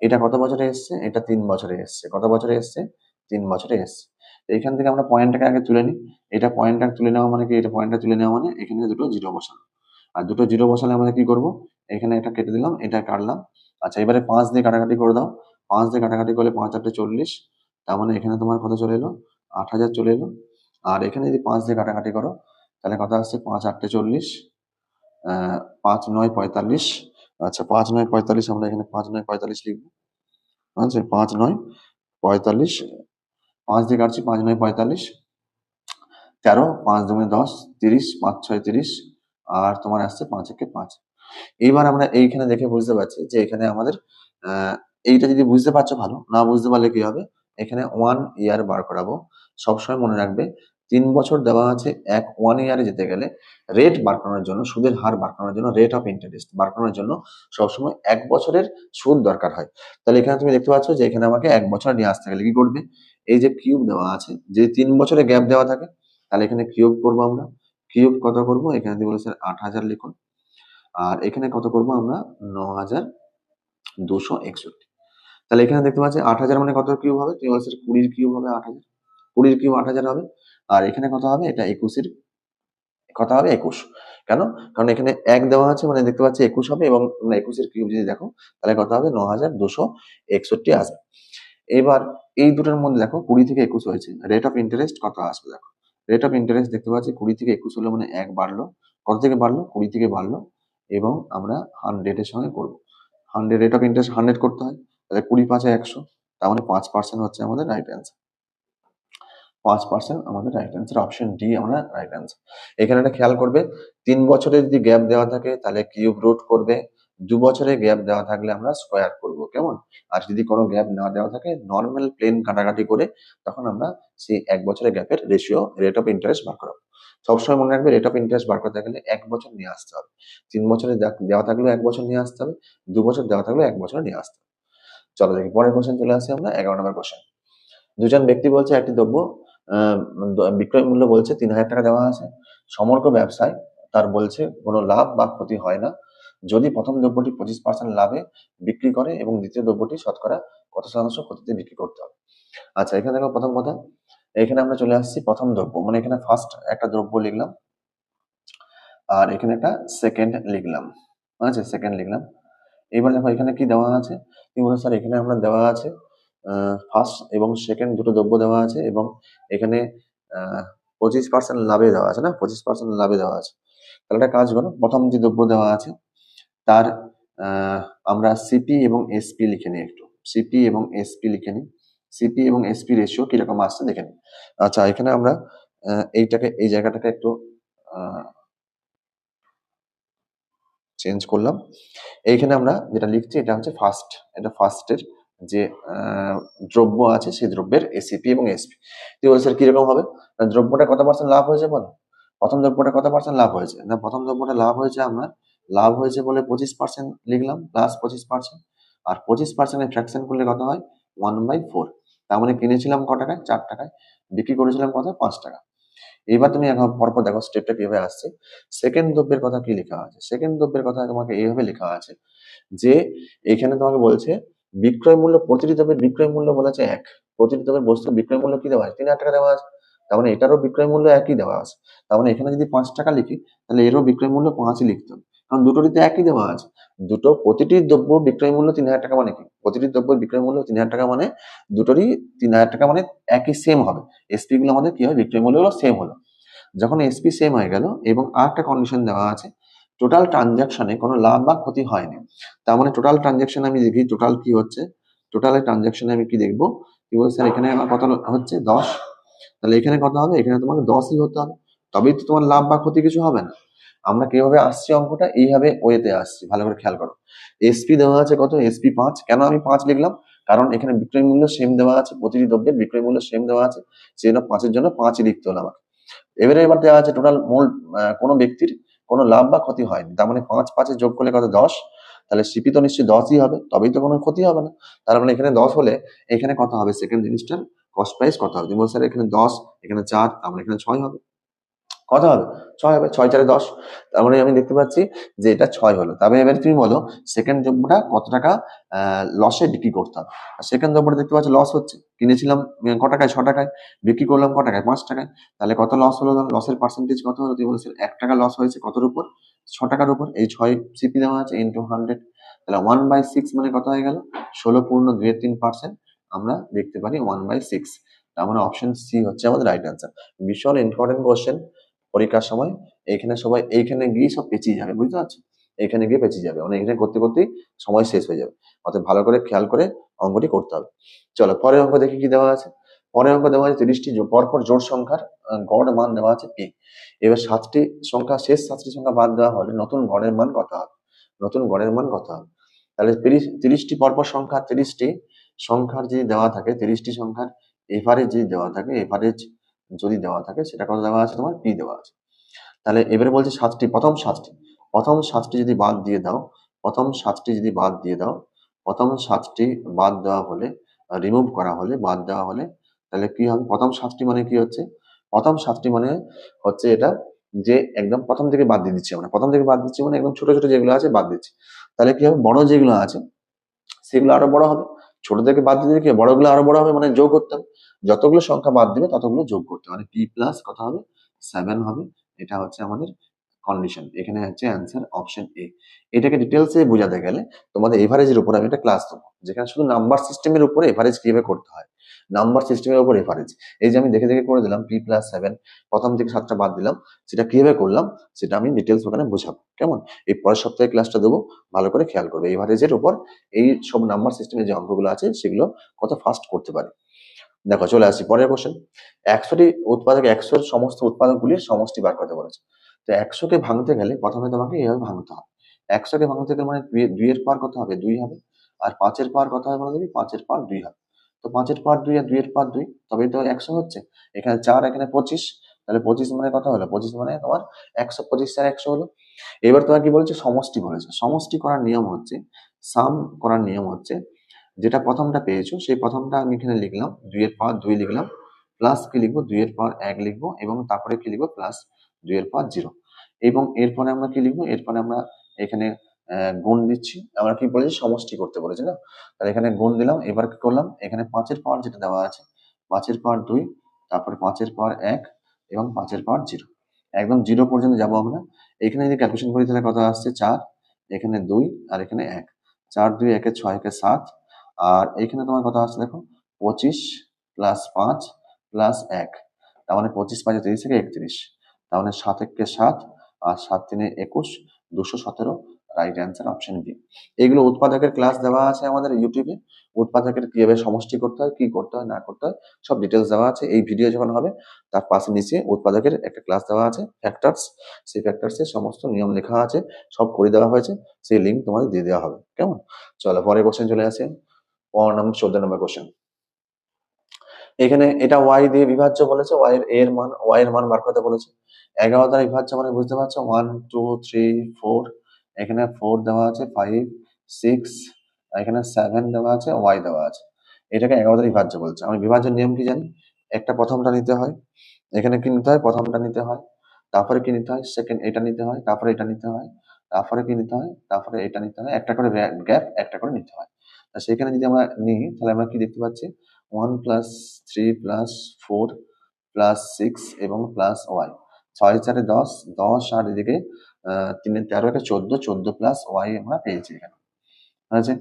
এটা কত বছরে এসছে? এটা 3 বছরে এসছে। কত বছরে এসছে? 3 বছরে এসছে। এইখান থেকে আমরা পয়েন্টটাকে আগে তুলে নিই। এটা পয়েন্টটা তুলে নেওয়া মানে কি? এটা পয়েন্টটা তুলে নেওয়া মানে এখানে দুটো জিরো বসানো। আর দুটো জিরো বসালে আমরা কি করব? এখানে এটা কেটে দিলাম, এটা কাটলাম। আচ্ছা, এবারে 5 দিয়ে কাটাকাটি করে দাও। 5 দিয়ে কাটাকাটি করলে 5 8 40, তার মানে এখানে তোমার কত চলে এলো? 8000 চলে এলো। আর এখানে যদি 5 দিয়ে কাটাকাটি করো তাহলে কত আসছে? 5 8 40, 5 9 45। আচ্ছা, 5 9 45, আমরা এখানে 5 9 45 লিখবো। আচ্ছা, 5 9 45, 5 দিয়ে কাটছি, 5 9 45, 13, 5 2 10, 30, 5 6 30, আর তোমার আসছে 5 1 5। এইবার আমরা এইখানে দেখে বুঝতে পারছি যে এখানে আমাদের এইটা যদি বুঝতে পারছো ভালো, না বুঝতে পারলে কি হবে? এখানে 1 ইয়ার বার করাবো। সবসময় মনে রাখবে 3 বছর দেওয়া আছে, 1 ইয়ারে যেতে গেলে রেট বার করানোর জন্য, সুদের হার বার করানোর জন্য, রেট অফ ইন্টারেস্ট বার করানোর জন্য সবসময় 1 বছরের সুদ দরকার হয়। তাহলে এখানে তুমি দেখতে পাচ্ছ যে এখানে আমাকে 1 বছর নিয়ে আসতে গেলে কি করবে, এই যে কিউব দেওয়া আছে, যে 3 বছরের গ্যাপ দেওয়া থাকে, তাহলে এখানে কিউব করবো আমরা। কিউব কত করবো, এখানে দিয়ে বলেছে 8,000 লিখুন। আর এখানে কত করবো আমরা, 9,261। তাহলে এখানে দেখতে পাচ্ছি 8,000 মানে কত কিউব হবে, তুমি বলছো 20 কিউব হবে 8,000, 20 কিউব 8,000 হবে। আর এখানে কত হবে, এটা 21 কত হবে, 21। কেন, কারণ এখানে 1 দেওয়া আছে, মানে দেখতে পাচ্ছি 21 হবে, এবং 21 কিউব যদি দেখো তাহলে কত হবে, 9,261 আসবে। এবার এই দুটোর মধ্যে দেখো 20 থেকে 21 হয়েছে, রেট অফ ইন্টারেস্ট কত আসবে দেখো। রেট অফ ইন্টারেস্ট দেখতে পাচ্ছি 20 থেকে 21 হলো, মানে 1 বাড়লো, কত থেকে বাড়লো, 20 থেকে বাড়লো, এবং আমরা 100 এর সঙ্গে করবো। 100 রেট অফ ইন্টারেস্ট 100 করতে হয়, তাহলে 20 5 100, তার মানে 5% হচ্ছে আমাদের রাইট অ্যান্সার। 5% আমাদের রাইট অ্যান্সার, অপশন ডি আমরা রাইট অ্যান্সার। এখানে একটা খেয়াল করবে, 3 বছরের যদি গ্যাপ দেওয়া থাকে তাহলে কিউব রুট করবে, 2 বছরের গ্যাপ দেওয়া থাকলে আমরা স্কোয়ার করব, কেমন। আর যদি কোনো গ্যাপ না দেওয়া থাকে, নর্মাল প্লেন কাটাকাটি করে তখন আমরা সেই 1 বছরের গ্যাপের রেশিও, রেট অফ ইন্টারেস্ট বার করাবো। সবসময় মনে রাখবে, রেট অফ ইন্টারেস্ট বার করতে গেলে 1 বছর নিয়ে আসতে হবে। 3 বছরে দেওয়া থাকলেও 1 বছর নিয়ে আসতে হবে, 2 বছর দেওয়া থাকলেও 1 বছর নিয়ে আসতে হবে। চলো দেখি পরের কোশ্চেন চলে আসি আমরা, 11 নম্বর কোশ্চেন। দুজন ব্যক্তি বলছে একটি দ্রব্য বিক্রয় মূল্য বলছে 3,000 টাকা দেওয়া আছে। সমগ্র ব্যবসায় তার বলছে কোনো লাভ বা ক্ষতি হয় না যদি প্রথম দ্রব্যটি 25% লাভে বিক্রি করে এবং দ্বিতীয় দ্রব্যটি শতকরা কত শতাংশ ক্ষতিতে বিক্রি করতে হবে। আচ্ছা, এখানে দেখো প্রথম কথা, এখানে আমরা চলে আসছি প্রথম দ্রব্য, মানে এখানে ফার্স্ট একটা দ্রব্য লিখলাম, আর এখানে একটা সেকেন্ড লিখলাম, আচ্ছা সেকেন্ড লিখলাম। এবার দেখো এখানে কি দেওয়া আছে, কি বলো স্যার, এখানে আমরা দেওয়া আছে ফার্স্ট এবং সেকেন্ড দুটো দ্রব্য দেওয়া আছে, এবং এখানে 25% লাভে দেওয়া আছে না, 25% লাভে দেওয়া আছে। তাহলে একটা কাজ করো, প্রথম যে দ্রব্য দেওয়া আছে তার আমরা সিপি এবং এসপি লিখে নিই একটু, সিপি এবং এসপি লিখে নিই, সিপি এবং এসপি রেশিও কিরকম আসছে দেখে নিই। আচ্ছা, এখানে আমরা এইটাকে, এই জায়গাটাকে একটু চেঞ্জ করলাম। এইখানে আমরা যেটা লিখছি এটা হচ্ছে ফার্স্ট, এটা ফার্স্টের যে দ্রব্য আছে সেই দ্রব্যের এসিপি এবং এসপি। তুই বলছিস স্যার কিরকম হবে, দ্রব্যটা কত পার্সেন্ট লাভ হয়েছে বলো, প্রথম দ্রব্যটা কত পার্সেন্ট লাভ হয়েছে না, প্রথম দ্রব্যটা লাভ হয়েছে, আমরা লাভ হয়েছে বলে 25% লিখলাম, প্লাস 25%, আর 25% ফ্র্যাকশন করলে কত হয়, 1/4। তার মানে কিনেছিলাম ক টাকায়, 4 টাকায়, বিক্রি করেছিলাম কত, 5 টাকা। এবার তুমি এখন পরপর দেখো স্টেপটা কিভাবে আসছে। সেকেন্ড দ্রব্যের কথা কি লেখা আছে, সেকেন্ড দ্রব্যের কথা তোমাকে এইভাবে লেখা আছে যে এখানে তোমাকে বলছে বিক্রয় মূল্য, প্রতিটি দ্রব্যের বিক্রয় মূল্য বলেছে 1, প্রতিটি দ্রব্যের বস্তুর বিক্রয় মূল্য কি দেওয়া আছে, 3,000 টাকা দেওয়া আছে, তার মানে এটারও বিক্রয় মূল্য একই দেওয়া আছে। তার মানে এখানে যদি 5 টাকা লিখি তাহলে এরও বিক্রয় মূল্য 5ই লিখতে হবে, কারণ দুটোরই তো একই দেওয়া আছে। প্রতিটি দ্রব্য বিক্রয় মূল্য 3,000 টাকা, মানে কি, প্রতিটি দ্রব্যের বিক্রয় মূল্য 3,000 টাকা, মানে দুটোরই 3,000 টাকা, মানে একই সেম হবে। এসপি গুলো আমাদের কি হবে, বিক্রয় মূল্যগুলো সেম হলো। যখন এসপি সেম হয়ে গেল এবং আরেকটা কন্ডিশন দেওয়া আছে, টোটাল ট্রানজাকশনে কোনো লাভ বা ক্ষতি হয়নি। তার মানে টোটাল ট্রানজাকশন আমি দেখি, টোটাল কি হচ্ছে, টোটাল ট্রানজাকশনে আমি কি দেখবো, কি বলছে স্যার, এখানে আমার কত হচ্ছে 10, তাহলে এখানে কত হবে, এখানে তোমাকে 10ই হতে হবে, তবেই তো তোমার লাভ বা ক্ষতি কিছু হবে না। আমরা কিভাবে আসছি অঙ্কটা, এইভাবে ওয়েতে আসছি, ভালো করে খেয়াল করো। এসপি দেওয়া আছে কত, এসপি 5, কেন আমি 5 লিখলাম, কারণ এখানে বিক্রয় মূল্য সেম দেওয়া আছে, প্রতিটি দ্রব্যের বিক্রয় মূল্য সেম দেওয়া আছে, সেই জন্য 5-এর জন্য 5ই লিখতে হলো আমাকে। এবার দেওয়া আছে টোটাল মূল, কোনো ব্যক্তির কোনো লাভ বা ক্ষতি হয়নি, তার মানে 5 যোগ করলে কত, 10, তাহলে সিপি তো নিশ্চয়ই 10ই হবে, তবেই তো কোনো ক্ষতি হবে না। তার মানে এখানে 10 হলে এখানে কত হবে, সেকেন্ড জিনিসটার কস্ট প্রাইস কত হবে, তুমি বলছো স্যার এখানে 10, এখানে 4, তার মানে এখানে 6 হবে, কত হবে, 6 হবে, 6 4 10, তার মানে আমি দেখতে পাচ্ছি যে এটা 6 হলো। তবে এবার তুমি বলো সেকেন্ড দ্রব্যটা কত টাকা লসে বিক্রি করতে হবে। সেকেন্ড দ্রব্যটা দেখতে পাচ্ছি লস হচ্ছে, কিনেছিলাম ক টাকায়, 6 টাকায়, বিক্রি করলাম ক টাকায়, 5 টাকায়, তাহলে কত লস হলো, লসের পার্সেন্টেজ কত হলো, তুমি বলছো 1 টাকা লস হয়েছে, কতর উপর, 6 টাকার উপর, এই 6 সিপি দেওয়া আছে ইন্টু 100, তাহলে 1/6 মানে কত হয়ে গেল, 16.23%, আমরা দেখতে পারি 1/6। তার মানে অপশন সি হচ্ছে আমাদের রাইট অ্যান্সার। ভীষণ ইম্পর্টেন্ট কোশ্চেন পরীক্ষার সময়, এখানে সবাই এইখানে গিয়ে সব পেঁচিয়ে যাবে, বুঝতে পারছো, এখানে গিয়ে পেঁচিয়ে যাবে, মানে এখানে করতে করতেই সময় শেষ হয়ে যাবে, অতএব ভালো করে খেয়াল করে অঙ্কটি করতে হবে। চলো পরের অঙ্ক দেখি কি দেওয়া আছে। পরের অঙ্ক দেওয়া আছে 30টি পরপর জোড় সংখ্যার গড় মান দেওয়া আছে পি। এবার 7টি সংখ্যা, শেষ 7টি সংখ্যা বাদ দেওয়া হলে নতুন গড়ের মান কত হবে, নতুন গড়ের মান কত হবে। তাহলে 30টি পরপর সংখ্যা, 30টি সংখ্যার যদি দেওয়া থাকে, 30টি সংখ্যার এভারেজ যদি দেওয়া থাকে, এভারেজ যদি দেওয়া থাকে সেটা কত দেওয়া আছে তোমার পি দেওয়া আছে। তাহলে এবারে বলছে প্রথম সাতটি যদি বাদ দিয়ে দাও, প্রথম সাতটি বাদ দেওয়া হলে, রিমুভ করা হলে, বাদ দেওয়া হলে, তাহলে কি হবে? প্রথম সাতটি মানে কি হচ্ছে? প্রথম সাতটি মানে হচ্ছে এটা যে একদম প্রথম থেকে বাদ দিয়ে দিচ্ছি আমরা। প্রথম থেকে বাদ দিচ্ছি মানে একদম ছোট ছোট যেগুলো আছে বাদ দিচ্ছি। তাহলে কি হবে? বড় যেগুলো আছে সেগুলো আরো বড় হবে। ছোট থেকে বাদ দিলে কি হবে? বড়গুলো আরো বড় হবে, মানে যোগ করতে হবে। যতগুলো সংখ্যা বাদ দিবে ততগুলো যোগ করতে হবে, মানে পি প্লাস কত হবে? 7 হবে। এটা হচ্ছে আমাদের কন্ডিশন। এখানে হচ্ছে অ্যান্সার অপশন এ। এটাকে ডিটেলসে বোঝাতে গেলে তোমাদের এভারেজের উপর আমি একটা ক্লাস দেবো, যেখানে শুধু নাম্বার সিস্টেমের উপরে এভারেজ কিভাবে করতে হয়, নাম্বার সিস্টেমের উপর এভারেজ। এই যে আমি দেখে দেখে করে দিলাম P+7, প্রথম থেকে 7টা বাদ দিলাম, সেটা কিভাবে করলাম সেটা আমি ডিটেলস ওখানে বোঝাবো। কেমন? এই পরের সপ্তাহে ক্লাসটা দেবো, ভালো করে খেয়াল করবে এভারেজের উপর এই সব নাম্বার সিস্টেমের যে অঙ্কগুলো আছে সেগুলো কত ফাস্ট করতে পারি। দেখো চলে আসি পরের কোশ্চেন। 100র সমস্ত উৎপাদকগুলির সমষ্টি বার করতে বলেছে। তো 100কে ভাঙতে গেলে প্রথমে তোমাকে এইভাবে ভাঙতে হবে। 100কে ভাঙতে গেলে মানে 2 এর পাওয়ার কত হবে? 2 হবে। আর 5-এর পাওয়ার কত হবে বলে দেখি? 5-এর পাওয়ার 2 হবে। তো 5-এর পাওয়ার 2 আর 2-এর পাওয়ার 2, তবেই তো 100 হচ্ছে। এখানে 4, এখানে 25, তাহলে 25 মানে কত হলো? 25 মানে তোমার 125 আর 100 হলো। এবার তোমার কি বলেছে? সমষ্টি বলেছে। সমষ্টি করার নিয়ম হচ্ছে, সাম করার নিয়ম হচ্ছে, যেটা প্রথমটা পেয়েছো সেই প্রথমটা আমি এখানে লিখলাম, 2 এর পাওয়ার 2 লিখলাম, প্লাস কি লিখবো? 2 এর পাওয়ার 1 লিখবো, এবং তারপরে কি লিখবো? প্লাস 2 এর পাওয়ার 0। এবং এরপরে আমরা কি লিখবো? এরপরে আমরা এখানে গুণ দিচ্ছি। আমরা কি বলেছি? সমষ্টি করতে বলেছি না? তাহলে এখানে গুণ দিলাম। এবার কি করলাম? এখানে 5-এর পাওয়ার যেটা দেওয়া আছে, 5-এর পাওয়ার 2, তারপরে 5-এর পাওয়ার 1 এবং 5-এর পাওয়ার 0। একদম 0 পর্যন্ত যাবো আমরা। এখানে যদি ক্যালকুলেশন করি তাহলে কত আসছে? 4, এখানে 2 আর এখানে 1। 4, 2, 1 এ 6, 1 এ 7, আর এইখানে তোমার কত আসছে দেখো? 25 প্লাস 5 প্লাস 1, তার মানে 25 5 30 থেকে 31, তার মানে 7 1 7 আর 7 3 21, 217। Right answer option B. এগুলো উৎপাদকের ক্লাস দেওয়া আছে আমাদের ইউটিউবে। উৎপাদকের কিভাবে সমষ্টি করতে হয়, কি করতে হয় না করতে হয়, সব ডিটেলস দেওয়া আছে। এই ভিডিও যখন হবে তার পাশে নিচে উৎপাদকের একটা ক্লাস দেওয়া আছে, ফ্যাক্টরস। সেই ফ্যাক্টরসের সমস্ত নিয়ম লেখা আছে, সব করে দেওয়া হয়েছে। সেই লিঙ্ক তোমাদের দিয়ে দেওয়া হবে। কেমন? চলো পরের কোশ্চেন চলে আসে। 14 নম্বর কোশ্চেন। এখানে এটা ওয়াই দিয়ে বিভাজ্য বলেছে, ওয়াই এর মান বার করতে বলেছে। 11 দ্বারা বিভাজ্য মানে বুঝতে পারছো, 1 2 3 4, এখানে 4 দেওয়া আছে, 5 6, এখানে 7 দেওয়া আছে, ওয়াই দেওয়া আছে। এটাকে 11 দ্বারা বিভাজ্য বলছে। আমি বিভাজ্যের নিয়ম কি জানি? একটা প্রথমটা নিতে হয়, এখানে কি নিতে হয়? প্রথমটা নিতে হয়, তারপরে কি নিতে হয়? সেকেন্ড এটা নিতে হয়, তারপরে এটা নিতে হয়, তারপরে কি নিতে হয়? তারপরে এটা নিতে হয়, একটা করে গ্যাপ একটা করে নিতে হয়। তা সেখানে যদি আমরা নিই তাহলে আমরা কি দেখতে পাচ্ছি? 1 প্লাস 3 প্লাস 4 প্লাস 6 এবং প্লাস ওয়াই। 6 4 10, 10 আর এদিকে 3 13, এটা 14, 14 প্লাস ওয়াই আমরা পেয়েছি এখানে। আছে।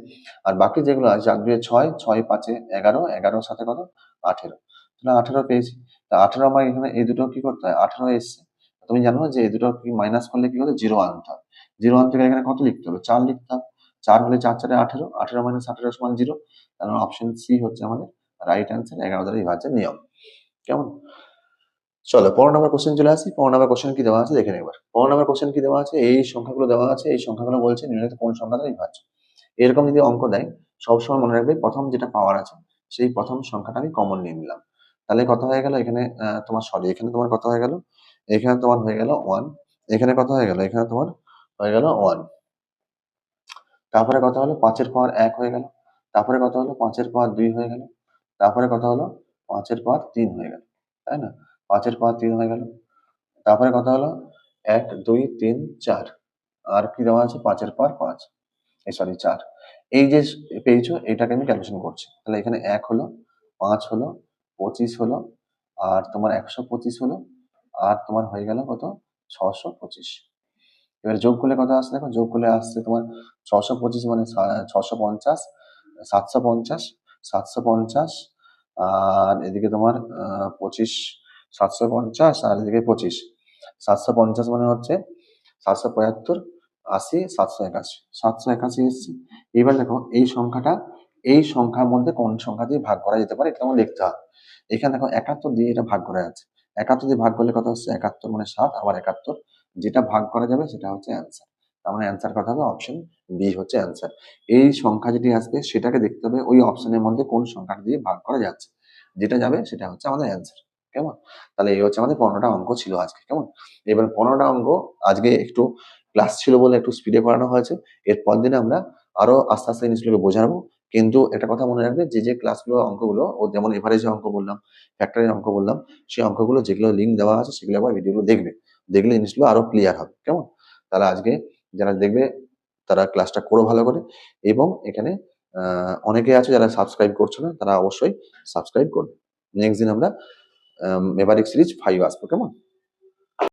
আর বাকি যেগুলো আছে 4 2 6, 6 5 11, 11 সাথে কত? 18। তাহলে 18 পেয়েছি। তা 18 আমার এখানে এই দুটো কি করতে হয়? 18 এসছে। তুমি জানো যে এই দুটো কি মাইনাস করলে কি হবে? 0 আনতে হবে। 0 আনতে গেলে এখানে কত লিখতে হবে? 4 লিখতে হবে। 4 হলে 4 4 18, 18 মাইনাস 18 সমান 0। তাহলে অপশন সি হচ্ছে আমাদের রাইট অ্যান্সার, 11 দ্বারা বিভাজ্যের নিয়ম। কেমন? চলো 15 নম্বর কোশ্চেন চলে আসি। 15 নম্বর কোশ্চেন কি দেওয়া আছে দেখে নেই এবার। 15 নম্বর কোশ্চেন কি দেওয়া আছে? এই সংখ্যাগুলো দেওয়া আছে, এই সংখ্যাগুলো বলছে নিম্নলিখিত কোন সংখ্যা দ্বারা বিভাজ্য। এরকম যদি অঙ্ক দেয় সবসময় মনে রাখবে প্রথম যেটা পাওয়ার আছে সেই প্রথম সংখ্যাটা আমি কমন নিয়ে নিলাম। তাহলে কত হয়ে গেল? এখানে তোমার সরি, এখানে তোমার কত হয়ে গেল? এখানে তোমার হয়ে গেল 1। এখানে কত হয়ে গেল? এখানে তোমার হয়ে গেল 1। তারপরে কত হলো? 5-এর পাওয়ার 1 হয়ে গেল। তারপরে কত হলো? 5-এর পাওয়ার 2 হয়ে গেল। তারপরে কত হলো? 5-এর পাওয়ার 3 হয়ে গেল। তাই না? 5-এর পাওয়ার 3 হয়ে গেল। তারপরে কত হলো? 1 2 3 4, আর কি দেওয়া আছে? 5-এর পাওয়ার 5, এই সরি 4। এই যে পেয়েছো এটাকে আমি ক্যালকুলেশন করছি। তাহলে এখানে 1 হলো, 5 হলো, 25 হলো, আর তোমার 125 হলো, আর তোমার হয়ে গেল কত? 625। এবারে যোগ করলে কত আসছে দেখো? যোগ করলে আসছে তোমার 625 মানে 650, 750, 750, আর এদিকে তোমার 25, 750 আর এদিকে 25, 750 মানে হচ্ছে 775, 80, 781, 781 এসছে। এবার দেখো এই সংখ্যাটা, এই সংখ্যার মধ্যে কোন সংখ্যা দিয়ে ভাগ করা যেতে পারে এটা আমাদের দেখতে হবে। এখানে দেখো 71 দিয়ে এটা ভাগ করা যাচ্ছে। 71 দিয়ে ভাগ করলে কত হচ্ছে? 71 মানে 7, আবার 71, যেটা ভাগ করা যাবে সেটা হচ্ছে অ্যান্সার। তার মানে অ্যান্সার কত হবে? অপশন বি হচ্ছে অ্যান্সার। এই সংখ্যা যেটি আসবে সেটাকে দেখতে হবে ওই অপশনের মধ্যে কোন সংখ্যাটা দিয়ে ভাগ করা যাচ্ছে, যেটা যাবে সেটা হচ্ছে আমাদের অ্যান্সার। কেমন? তাহলে এই হচ্ছে আমাদের 15টা অঙ্ক ছিল আজকে, কেমন? এবার 15টা অঙ্ক আজকে একটু ক্লাস ছিল বলে একটু স্পিডে করানো হয়েছে। এর পরের দিনে আমরা আরো আস্তে, আস্তে জিনিসগুলোকে বোঝাবো। কিন্তু একটা কথা মনে রাখবে যে ক্লাসগুলো অঙ্কগুলো ও যেমন এভারেজের অঙ্ক বললাম, ফ্যাক্টরের অঙ্ক বললাম, সেই অঙ্কগুলো যেগুলো লিঙ্ক দেওয়া আছে সেগুলো আবার ভিডিওগুলো দেখবে। দেখলে জিনিসগুলো আরো ক্লিয়ার হবে, কেমন? তাহলে আজকে যারা দেখবে তারা ক্লাসটা করো ভালো করে এবং এখানে অনেকে আছে যারা সাবস্ক্রাইব করছো না, তারা অবশ্যই সাবস্ক্রাইব করবে। নেক্সট দিন আমরা মেবারিক সিরিজ 5 আসবো, কেমন?